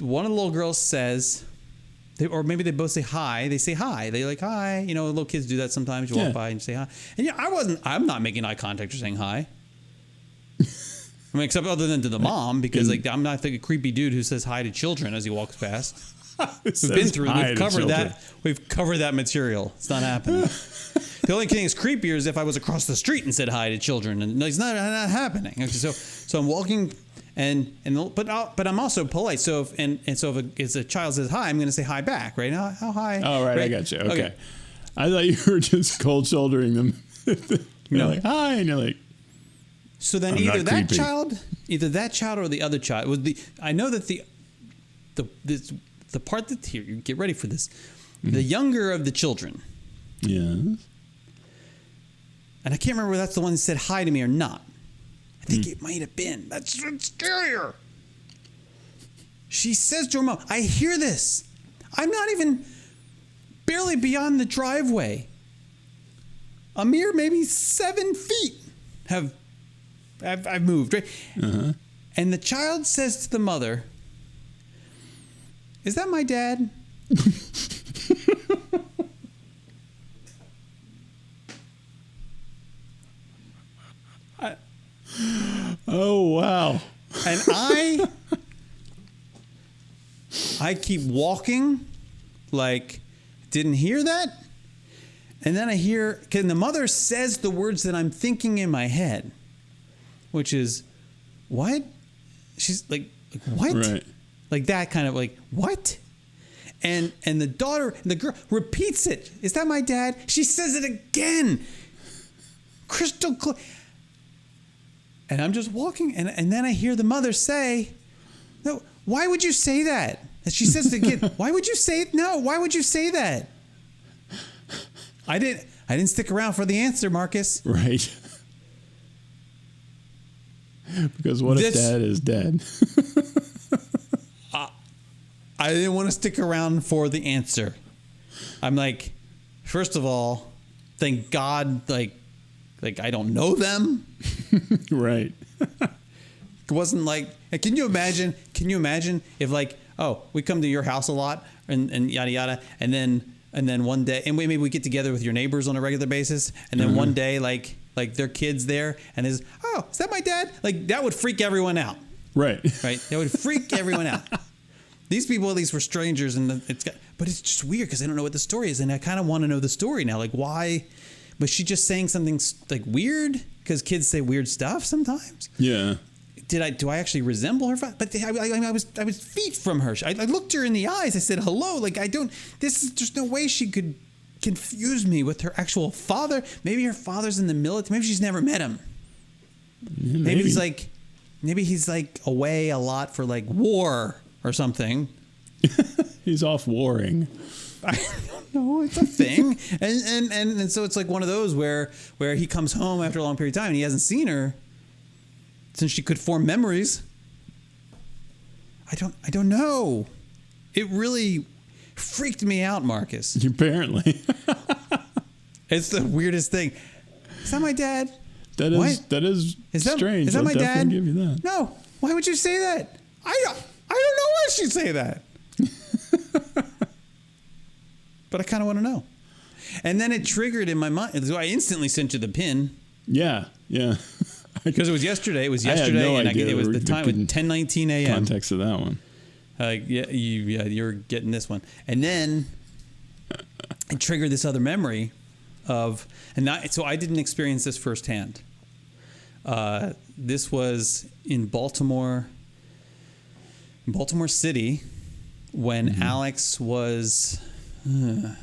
one of the little girls says, or maybe they both say hi. They say hi. They like hi. Little kids do that sometimes. You walk by and say hi. And I'm not making eye contact or saying hi. I mean, except other than to the mom, because like I'm not like a creepy dude who says hi to children as he walks past. We've been through. We've covered that. We've covered that material. It's not happening. The only thing that's creepier is if I was across the street and said hi to children, and it's not happening. Okay, so I'm walking, but I'm also polite. So if a child says hi, I'm going to say hi back, right? How hi? Oh, right. I got you. Okay. I thought you were just cold shouldering them. You're like hi, and you're like. So then either that child or the other child was I know that the part that here, you get ready for this, the younger of the children. Yes. And I can't remember whether that's the one that said hi to me or not. I think it might have been. That's scarier. She says to her mom, I hear this. I'm not even barely beyond the driveway. A mere maybe 7 feet I've moved, right? Uh-huh. And the child says to the mother, is that my dad? Oh, wow. And I keep walking like didn't hear that. And then I hear, the mother says the words that I'm thinking in my head, which is, what? She's like what? Right. Like that kind of like, what? And the girl repeats it. Is that my dad? She says it again. Crystal clear. And I'm just walking, and then I hear the mother say, no, why would you say that? And she says to the kid, why would you say it? No, why would you say that? I didn't stick around for the answer, Marcus. Right. Because what if dad is dead? I didn't want to stick around for the answer. I'm like, first of all, thank God, like I don't know them. Right. It wasn't like, can you imagine if like, oh, we come to your house a lot and yada yada, and then one day, and maybe we get together with your neighbors on a regular basis, and then one day like their kids there, and is that my dad? Like that would freak everyone out. Right. Right. That would freak everyone out. These people at least were strangers, but it's just weird because I don't know what the story is, and I kind of want to know the story now. Like why? Was she just saying something like weird? Because kids say weird stuff sometimes. Yeah. Do I actually resemble her? But I was feet from her. I looked her in the eyes. I said hello. Like there's no way she could confuse me with her actual father. Maybe her father's in the military. Maybe she's never met him. Yeah, maybe he's like away a lot for like war or something. He's off warring. I don't know. It's a thing. And so it's like one of those where he comes home after a long period of time and he hasn't seen her since she could form memories. I don't know. It really freaked me out, Marcus. Apparently. It's the weirdest thing. Is that my dad? That is strange. Is that my dad? Give you that. No. Why would you say that? I don't know why she'd say that. But I kind of want to know. And then it triggered in my mind. So I instantly sent you the pin. Yeah. Because it was yesterday. It was I yesterday, had no and idea it was the time. It was 10:19 a.m. Context of that one. You're getting this one, and then it triggered this other memory of, so I didn't experience this firsthand. This was in Baltimore City, when Alex was Henry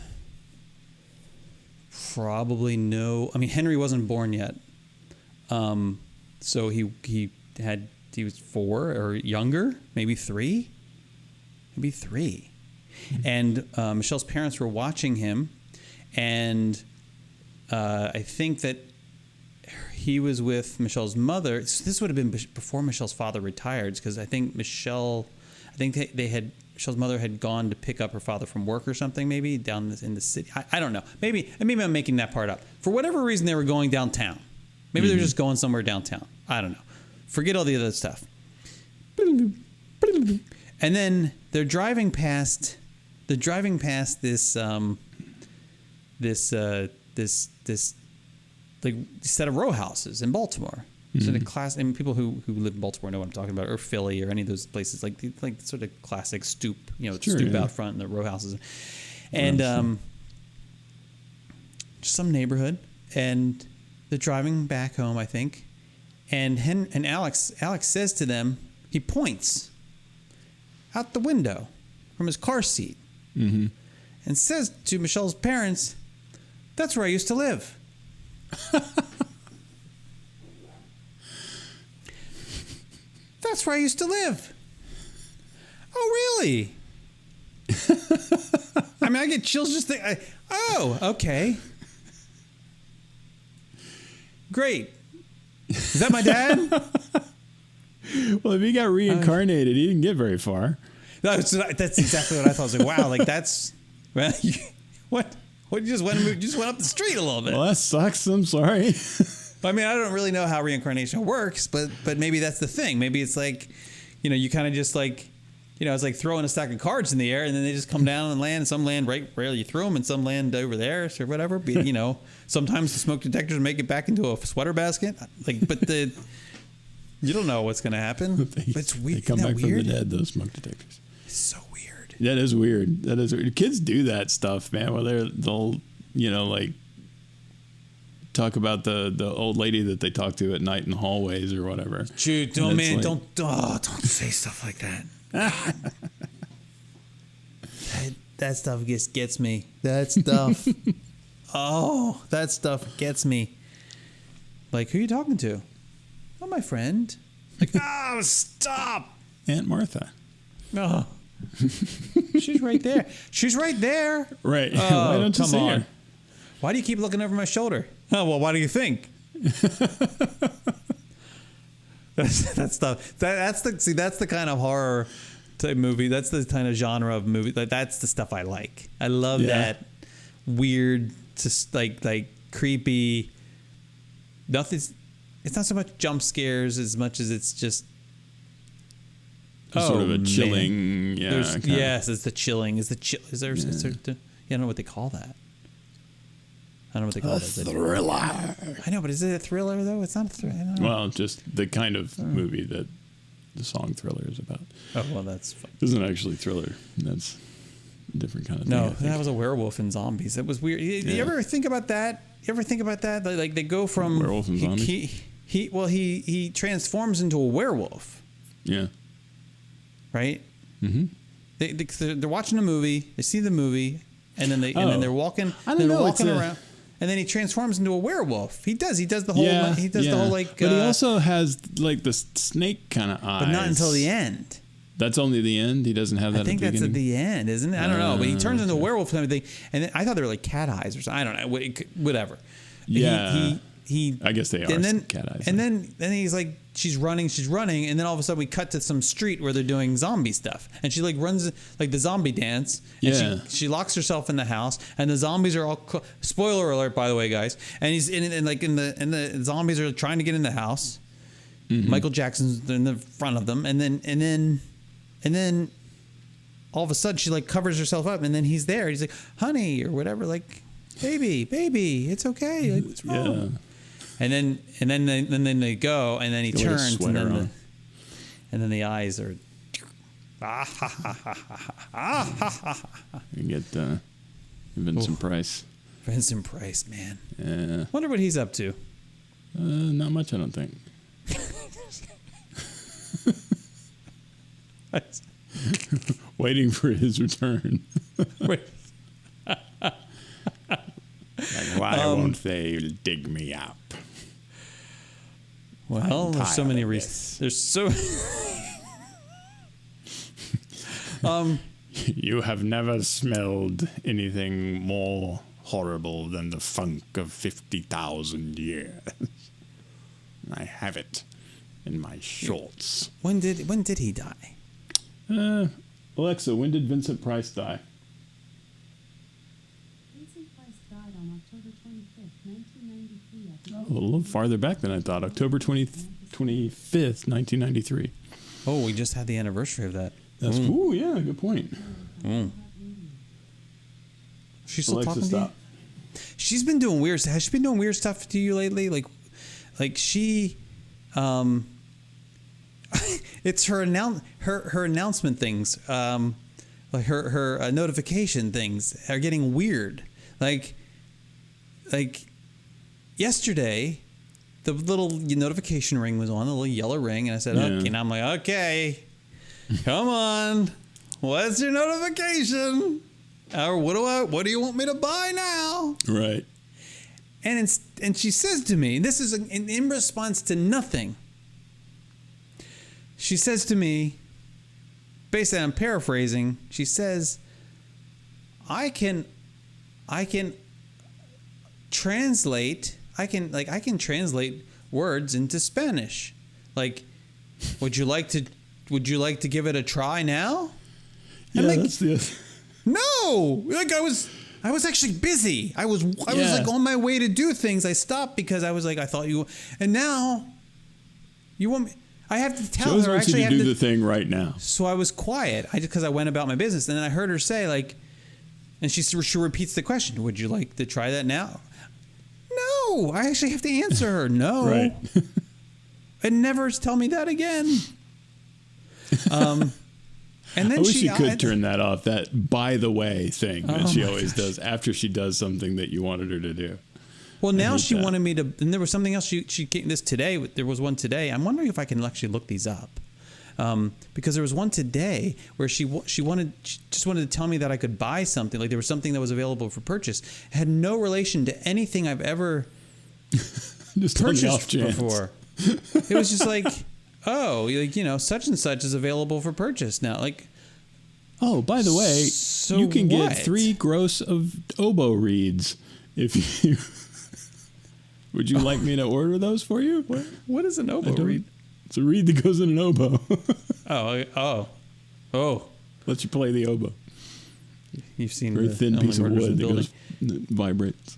wasn't born yet. So he was 4 or younger, maybe 3. And Michelle's parents were watching him, and I think that he was with Michelle's mother. This would have been before Michelle's father retired, because I think Michelle's mother had gone to pick up her father from work or something, maybe down in the city. I don't know. Maybe I'm making that part up. For whatever reason, they were going downtown. Maybe they're just going somewhere downtown. I don't know. Forget all the other stuff. And then they're driving past this like set of row houses in Baltimore. Sort of class, and people who live in Baltimore know what I'm talking about, or Philly, or any of those places, like sort of classic stoop, stoop out front and the row houses, and just some neighborhood. And they're driving back home, I think, and Alex says to them, he points out the window from his car seat and says to Michelle's parents, "That's where I used to live." That's where I used to live. Oh, really? I mean, I get chills just thinking. Oh, okay. Great. Is that my dad? Well, if he got reincarnated, he didn't get very far. That's exactly what I thought. I was like, wow, like that's what you just went up the street a little bit. Well, that sucks. I'm sorry. I mean, I don't really know how reincarnation works, but maybe that's the thing. Maybe it's like, you kind of just like, it's like throwing a stack of cards in the air, and then they just come down and land. Some land right where you threw them, and some land over there, or whatever. Sometimes the smoke detectors make it back into a sweater basket. You don't know what's going to happen. But it's weird. They come back from the dead, those smoke detectors. It's so weird. That is weird. Kids do that stuff, man. Where they'll talk about the old lady that they talk to at night in the hallways or whatever. Dude, don't say stuff like that. That stuff just gets me. That stuff. That stuff gets me. Like, who are you talking to? Oh, my friend. Like, stop. Aunt Martha. Oh. She's right there. She's right there. Right. Oh, why don't you come see on. her? Why do you keep looking over my shoulder? Oh, well, why do you think? That stuff. That's the kind of horror type movie. That's the kind of genre of movie. That's the stuff I like. I love that weird, just like creepy. It's not so much jump scares as much as it's just sort of a chilling. Yeah. Yes, it's the chilling. Is there? I don't know what they call that. I don't know what they call it. Thriller. I know, but is it a thriller though? It's not a thriller. Well, just the kind of movie that the song Thriller is about. Oh, well, that's fun. It isn't actually Thriller. That's a different kind of thing. No, that was a werewolf and zombies. It was weird. You ever think about that? Like they go from werewolf and zombies. He transforms into a werewolf. Yeah. Right. Mm-hmm. They're watching a movie. They see the movie, and then they're walking. They're walking around. And then he transforms into a werewolf. He does the whole. Yeah, he does the whole like. But he also has like the snake kind of eyes. But not until the end. That's only the end. He doesn't have that. I think at the that's at beginning? the end, isn't it? I don't know, but he turns into a werewolf and everything. And then, I thought they were like cat eyes or something. I don't know. Whatever. Yeah. He I guess they are. And then cat eyes. And then he's like, she's running, and then all of a sudden we cut to some street where they're doing zombie stuff, and she like runs like the zombie dance. And Yeah. she locks herself in the house, and the zombies are all. Spoiler alert, by the way, guys. And he's in the zombies are trying to get in the house. Mm-hmm. Michael Jackson's in the front of them, and then all of a sudden she like covers herself up, and then he's there. He's like, "Honey," or whatever, like, "Baby, it's okay." Like, what's wrong? Yeah. And then they go, and then he turns, and then the eyes are. You get Vincent Price. Vincent Price, man. Yeah. Wonder what he's up to. Not much, I don't think. Waiting for his return. Wait. Like, why won't they dig me up? Well, there's so many reasons. There's so. You have never smelled anything more horrible than the funk of 50,000 years. I have it in my shorts. When did he die? Alexa, when did Vincent Price die? Vincent Price died on October 25th, 1993. A little farther back than I thought. October 25th, 1993. Oh, we just had the anniversary of that. That's Ooh, yeah, good point. She's still Alexa, talking stop. to you? She's been doing weird. Has she been doing weird stuff to you lately? Like she, it's her announcement things, like her notification things are getting weird. Like yesterday, the little notification ring was on, the little yellow ring, and I said, okay, and I'm like, okay, come on, what's your notification? Or what do you want me to buy now? Right. And she says to me, this is in response to nothing. She says to me, basically I'm paraphrasing, she says, I can translate words into Spanish. Like, would you like to give it a try now? Yeah, I'm like, that's the... No, like I was actually busy. I was like on my way to do things. I stopped because I was like, I thought you, and now you want me. I have to tell her. I actually have to do the thing right now. So I was quiet. Because I went about my business, and then I heard her say like, and she repeats the question. Would you like to try that now? No, I actually have to answer her. No, Right. And never tell me that again. And then I wish you could turn that off. That by the way thing that she always does after she does something that you wanted her to do. Well, now she wanted me to, and there was something else she came this today. There was one today. I'm wondering if I can actually look these up, because there was one today where she just wanted to tell me that I could buy something. Like there was something that was available for purchase. It had no relation to anything I've ever just purchased before. It was just like, oh, like, such and such is available for purchase now. Like, oh, by the way, so you can what? get 3 gross of oboe reeds if you. Would you like me to order those for you? What is an oboe reed? It's a reed that goes in an oboe. Oh. Lets you play the oboe. You've seen very thin piece of wood that vibrates.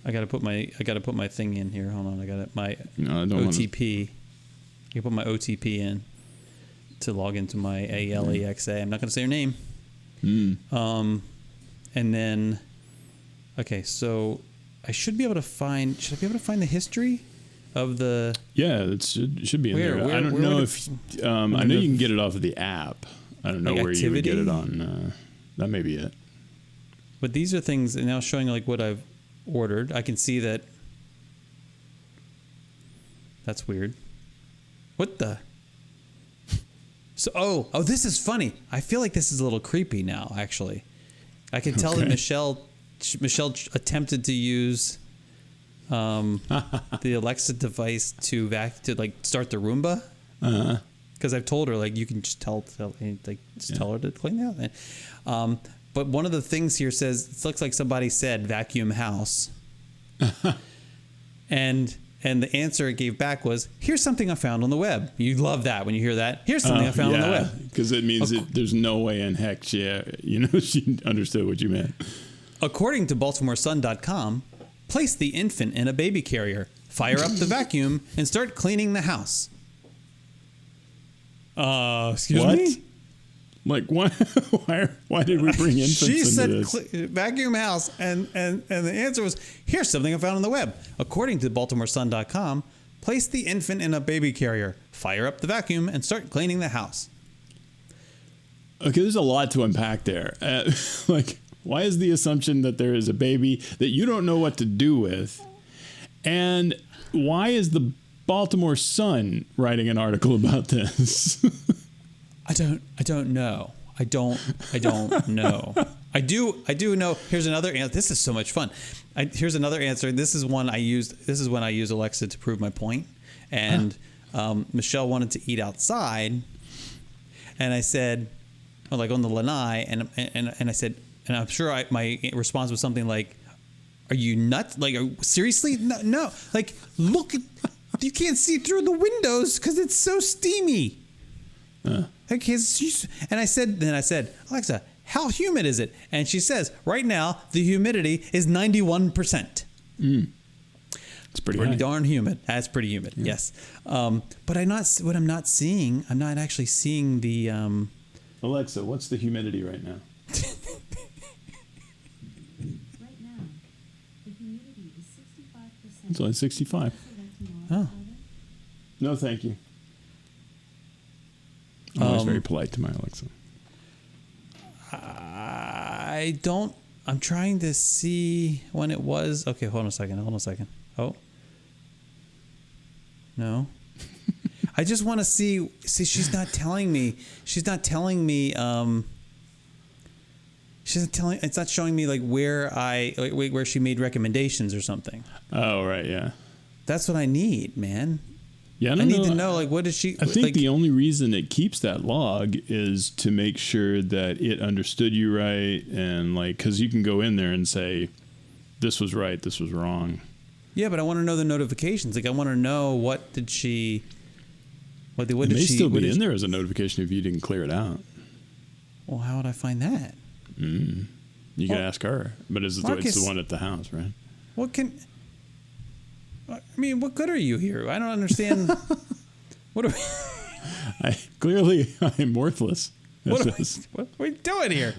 I gotta put my thing in here. Hold on, I got my No, I don't OTP. You put my OTP in to log into my Alexa. I'm not gonna say your name. And then, okay, so I should be able to find. Should I be able to find the history of the? Yeah, it should be in there. I don't know if I know you can get it off of the app. I don't know where you would get it on. That may be it. But these are things now showing like what I've ordered. I can see that. That's weird. What the? So oh, this is funny. I feel like this is a little creepy now. Actually, I can tell that Michelle attempted to use the Alexa device to start the Roomba. because I've told her like you can just tell her to clean the house. But one of the things here says it looks like somebody said vacuum house, and the answer it gave back was, here's something I found on the web. You love that when you hear that. Here's something I found on the web. Because it means there's no way in heck she understood what you meant. According to BaltimoreSun.com, place the infant in a baby carrier, fire up the vacuum, and start cleaning the house. Excuse me? Like, why did we bring infants She into said this? vacuum house, and the answer was, here's something I found on the web. According to BaltimoreSun.com, place the infant in a baby carrier, fire up the vacuum, and start cleaning the house. Okay, there's a lot to unpack there. Like, why is the assumption that there is a baby that you don't know what to do with? And why is the Baltimore Sun writing an article about this? I don't know. I don't know. I do know. Here's another answer. This is so much fun. Here's another answer. This is one I used. This is when I use Alexa to prove my point. And Michelle wanted to eat outside, and I said, like on the lanai, and I said, and I'm sure my response was something like, "Are you nuts? Like, seriously? No. Like, look, you can't see through the windows because it's so steamy." And I said, Alexa, how humid is it? And she says, right now, the humidity is 91%. It's pretty darn humid. That's pretty humid. Yeah. Yes. But I'm not actually seeing the, Alexa, what's the humidity right now? Right now, the humidity is 65%. It's only 65. Oh. No, thank you. I'm always very polite to my Alexa. I'm trying to see when it was. Okay, hold on a second. Oh. No. I just want to see, she's not telling me, it's not showing me like where she made recommendations or something. Oh, right, yeah. That's what I need, man. Yeah, I need to know, like, what does she... I think the only reason it keeps that log is to make sure that it understood you right, and, like, because you can go in there and say, this was right, this was wrong. Yeah, but I want to know the notifications. Like, I want to know what did she... It may still be in there as a notification if you didn't clear it out. Well, how would I find that? You can ask her, but it's the one at the house, right? What good are you here? I don't understand. What are I'm worthless. What are we doing here?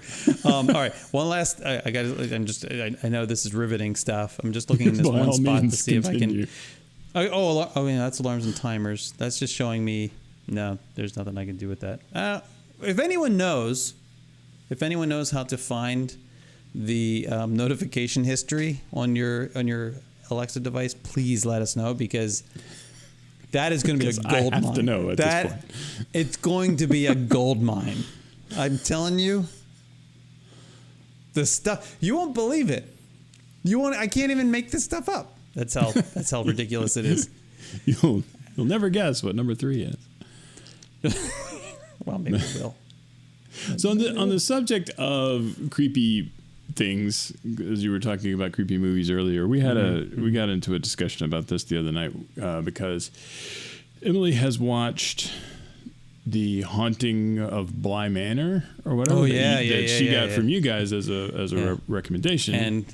All right, one last. I know this is riveting stuff. I'm just looking in this one spot to see if I can. That's alarms and timers. That's just showing me. No, there's nothing I can do with that. If anyone knows how to find the notification history on your Alexa device, please let us know, because that is going to be a gold mine. I have to know at this point. It's going to be a gold mine. I'm telling you, the stuff, you won't believe it. I can't even make this stuff up. That's how ridiculous it is. You'll never guess what number 3 is. Well, maybe we will. So on the subject of creepy things, as you were talking about creepy movies earlier, we got into a discussion about this the other night because Emily has watched The Haunting of Bly Manor or whatever that she got from you guys as a recommendation, and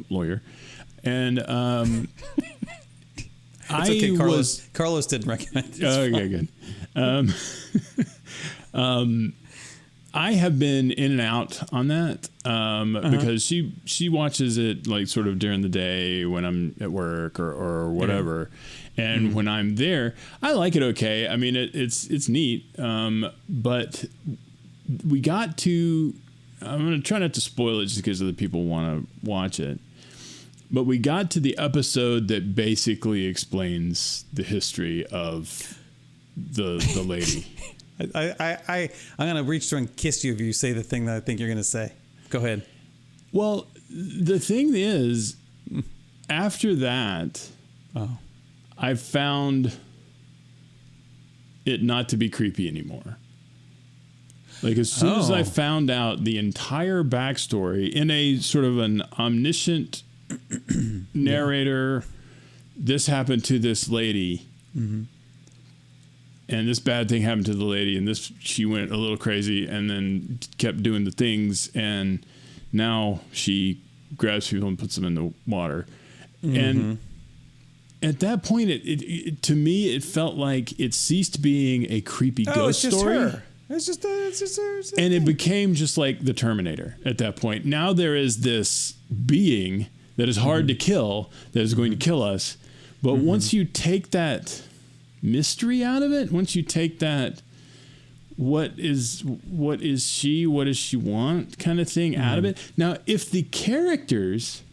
lawyer, and it's okay. Carlos didn't recommend it. Okay, good. I have been in and out on that because she watches it like sort of during the day when I'm at work or whatever, and when I'm there, I like it. Okay, I mean it's neat, but we got to. I'm going to try not to spoil it just because other people want to watch it. But we got to the episode that basically explains the history of the lady. I'm going to reach through and kiss you if you say the thing that I think you're going to say. Go ahead. Well, the thing is, after that, I found it not to be creepy anymore. Like as soon as I found out the entire backstory in a sort of an omniscient narrator, this happened to this lady, and this bad thing happened to the lady, and she went a little crazy, and then kept doing the things, and now she grabs people and puts them in the water, and at that point, it to me it felt like it ceased being a creepy ghost story. Her. It's just her. And it became just like the Terminator at that point. Now there is this being that is hard to kill, that is going to kill us. But once you take that mystery out of it, once you take that what is she, what does she want kind of thing out of it. Now, if the characters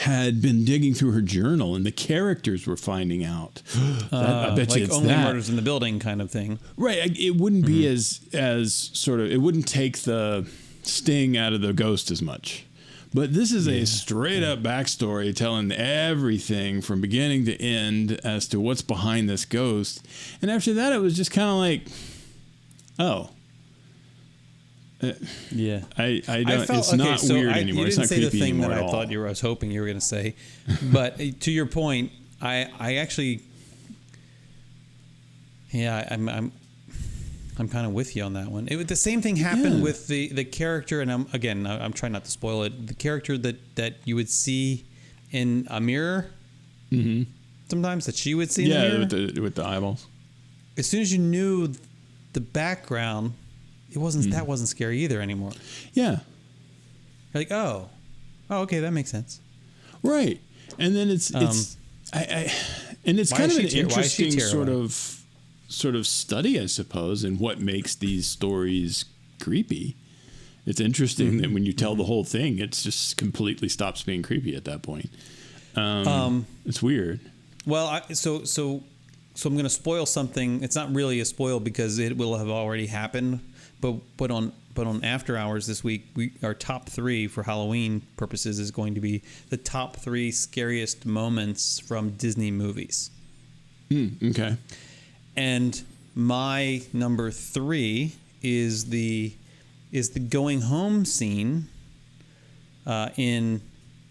had been digging through her journal and the characters were finding out, I bet like you it's only that. murders in the building kind of thing. Right. It wouldn't be as sort of, it wouldn't take the sting out of the ghost as much. But this is a straight up backstory telling everything from beginning to end as to what's behind this ghost. And after that, it was just kind of like, oh. Yeah, I don't. It's not weird anymore. It's not creepy anymore. You didn't say the thing that I was hoping you were going to say, but to your point, I actually, I'm kind of with you on that one. The same thing happened with the character, and I'm trying not to spoil it. The character that you would see in a mirror, sometimes that she would see in the mirror, with the eyeballs. As soon as you knew the background. That wasn't scary either anymore. Yeah. You're like, oh, okay, that makes sense. Right. And then it's kind of an interesting sort of study, I suppose, in what makes these stories creepy. It's interesting that when you tell the whole thing, it just completely stops being creepy at that point. It's weird. Well, so I'm going to spoil something. It's not really a spoil because it will have already happened. But on After Hours this week, our top 3 for Halloween purposes is going to be the top 3 scariest moments from Disney movies. Okay. And my number 3 is the going home scene in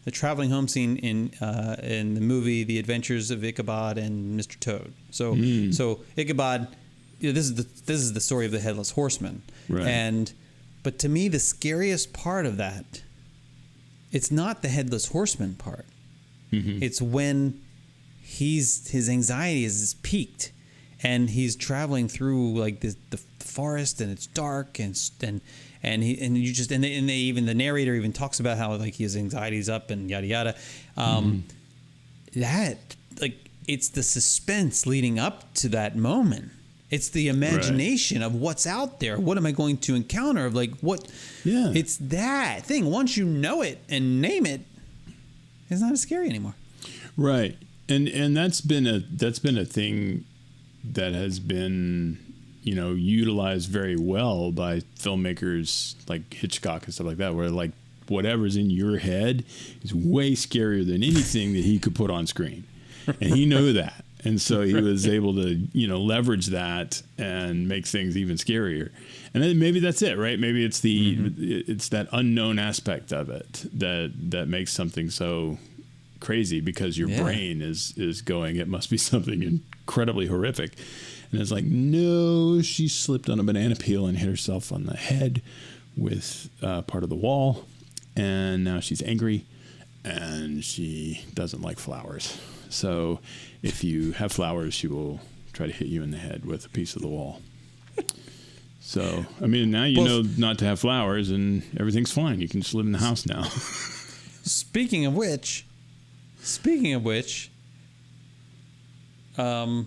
the traveling home scene in the movie The Adventures of Ichabod and Mr. Toad. So Ichabod. This is the story of the Headless Horseman, right. But to me the scariest part of that, it's not the Headless Horseman part. It's when his anxiety is peaked, and he's traveling through like the forest, and it's dark, and the narrator even talks about how like his anxiety's up and yada yada. That like it's the suspense leading up to that moment. It's the imagination of what's out there. What am I going to encounter? Of like what? Yeah. It's that thing. Once you know it and name it, it's not as scary anymore. Right. And that's been a thing that has been, utilized very well by filmmakers like Hitchcock and stuff like that, where like whatever's in your head is way scarier than anything that he could put on screen. And he knew that. And so he was able to, leverage that and make things even scarier. And then maybe that's it, right? Maybe it's it's that unknown aspect of it that makes something so crazy, because your brain is going, it must be something incredibly horrific. And it's like, no, she slipped on a banana peel and hit herself on the head with part of the wall. And now she's angry and she doesn't like flowers. So if you have flowers, she will try to hit you in the head with a piece of the wall. So, I mean, now you know not to have flowers and everything's fine. You can just live in the house now. Speaking of which, I'm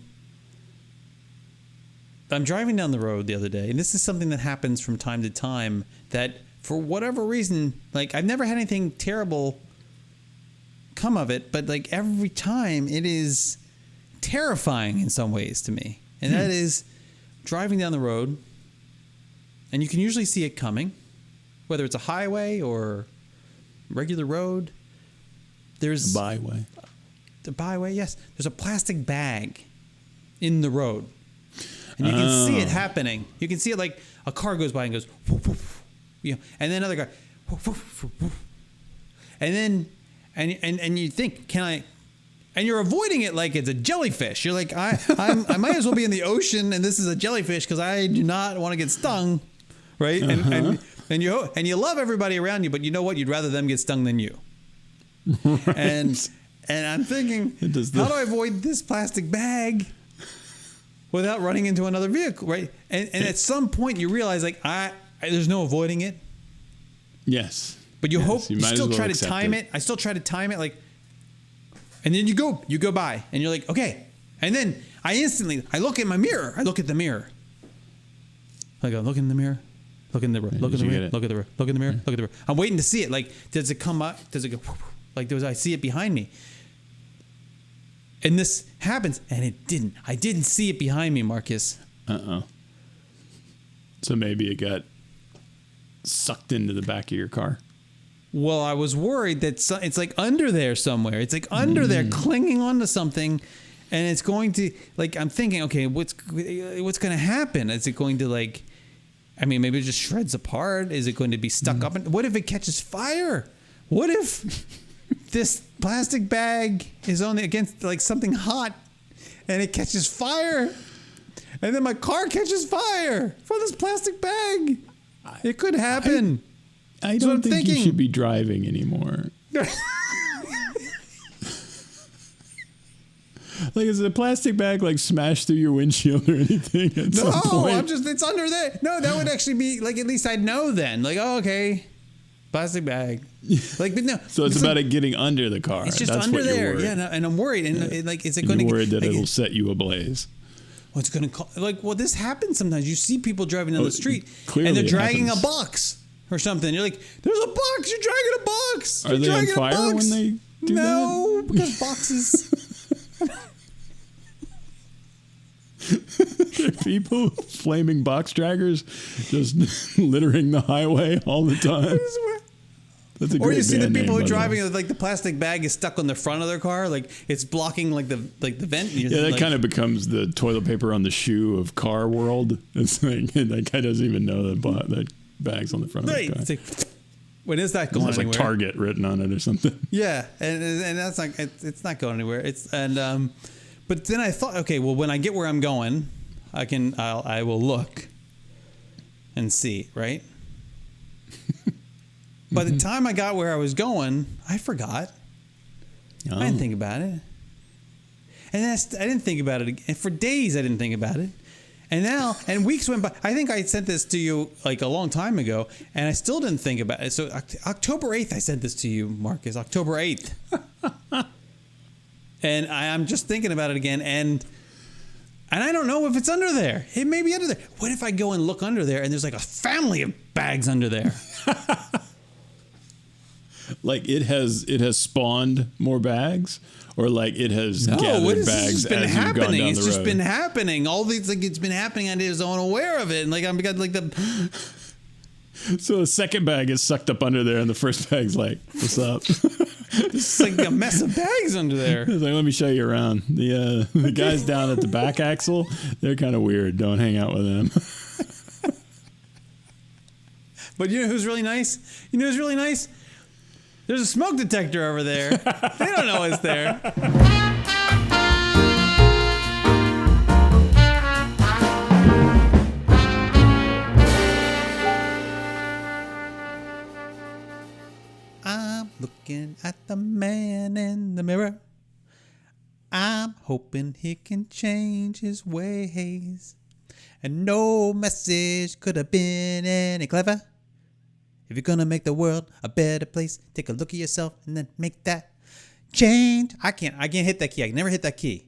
driving down the road the other day, and this is something that happens from time to time that for whatever reason, like I've never had anything terrible come of it, but like every time it is terrifying in some ways to me. And that is driving down the road, and you can usually see it coming, whether it's a highway or regular road. There's a byway. The byway, yes. There's a plastic bag in the road. and you can see it happening. You can see it like a car goes by and goes, woof, woof, you know, and then another car, woof, woof, woof, woof. And then and you think, can I? And you're avoiding it like it's a jellyfish. You're like, I might as well be in the ocean, and this is a jellyfish because I do not want to get stung, right? And you love everybody around you, but you know what? You'd rather them get stung than you. Right. And I'm thinking, how do I avoid this plastic bag without running into another vehicle, right? And at some point you realize, like, there's no avoiding it. Yes. But you still try to time it. it. I still try to time it, like. And then you go by, and you're like, okay. And then I look at my mirror. I look at the mirror. I go, look in the mirror. Look in the mirror. Look in the mirror. Look at the mirror. Look in the mirror. Look at the mirror. I'm waiting to see it. Like, does it come up? Does it go? Like, I see it behind me. And this happens, and it didn't. I didn't see it behind me, Marcus. So maybe it got sucked into the back of your car. Well, I was worried that it's like under there somewhere. It's like under there, clinging onto something, and it's going to, like, I'm thinking, okay, what's going to happen? Is it going to, like, I mean, maybe it just shreds apart? Is it going to be stuck up? What if it catches fire? What if this plastic bag is only against, like, something hot, and it catches fire, and then my car catches fire for this plastic bag? It could happen. I don't think you should be driving anymore. Like, is a plastic bag like smashed through your windshield or anything? It's under there. No, that would actually be like, at least I'd know then. Like, oh, okay, plastic bag. Like, but no. So it's about it getting under the car. It's just That's under what you're there. worried. Yeah, and I'm worried. And like, is it going to? You're worried that like, it'll set you ablaze. What's going to like? Well, this happens sometimes. You see people driving down the street, clearly and they're dragging happens. a box or something. You're like, there's a box. You're dragging a box. Are they on fire when they do that? No, because boxes. There are people, flaming box draggers, just littering the highway all the time. That's a great Or you see the band people name, who are by the way. driving, like, the plastic bag is stuck on the front of their car, like it's blocking like the vent. Yeah, that kind of becomes the toilet paper on the shoe of car world. It's like that guy doesn't even know that bag's on the front of the car. It's like, when is that going It's like anywhere? Target written on it or something. Yeah, and that's like it's not going anywhere. But then I thought, okay, well, when I get where I'm going, I will look and see, right? By the time I got where I was going, I forgot. Oh. I didn't think about it. And I didn't think about it again. And for days, I didn't think about it. And weeks went by. I think I sent this to you like a long time ago, and I still didn't think about it. So October 8th, I sent this to you, Marcus. October 8th. And I'm just thinking about it again, and I don't know if it's under there. It may be under there. What if I go and look under there, and there's like a family of bags under there? Like it has spawned more bags, or like it has gathered bags as you've gone down the road. It's just been happening. All these, like, it's been happening. I was unaware of it, and like I've got like the. So the second bag is sucked up under there, and the first bag's like, "What's up?" It's like a mess of bags under there. It's like, let me show you around. The guys down at the back axle, they're kind of weird. Don't hang out with them. But you know who's really nice? You know who's really nice? There's a smoke detector over there. They don't know it's there. I'm looking at the man in the mirror. I'm hoping he can change his ways. And no message could have been any clever. If you're gonna make the world a better place, take a look at yourself and then make that change. I can't hit that key. I can never hit that key.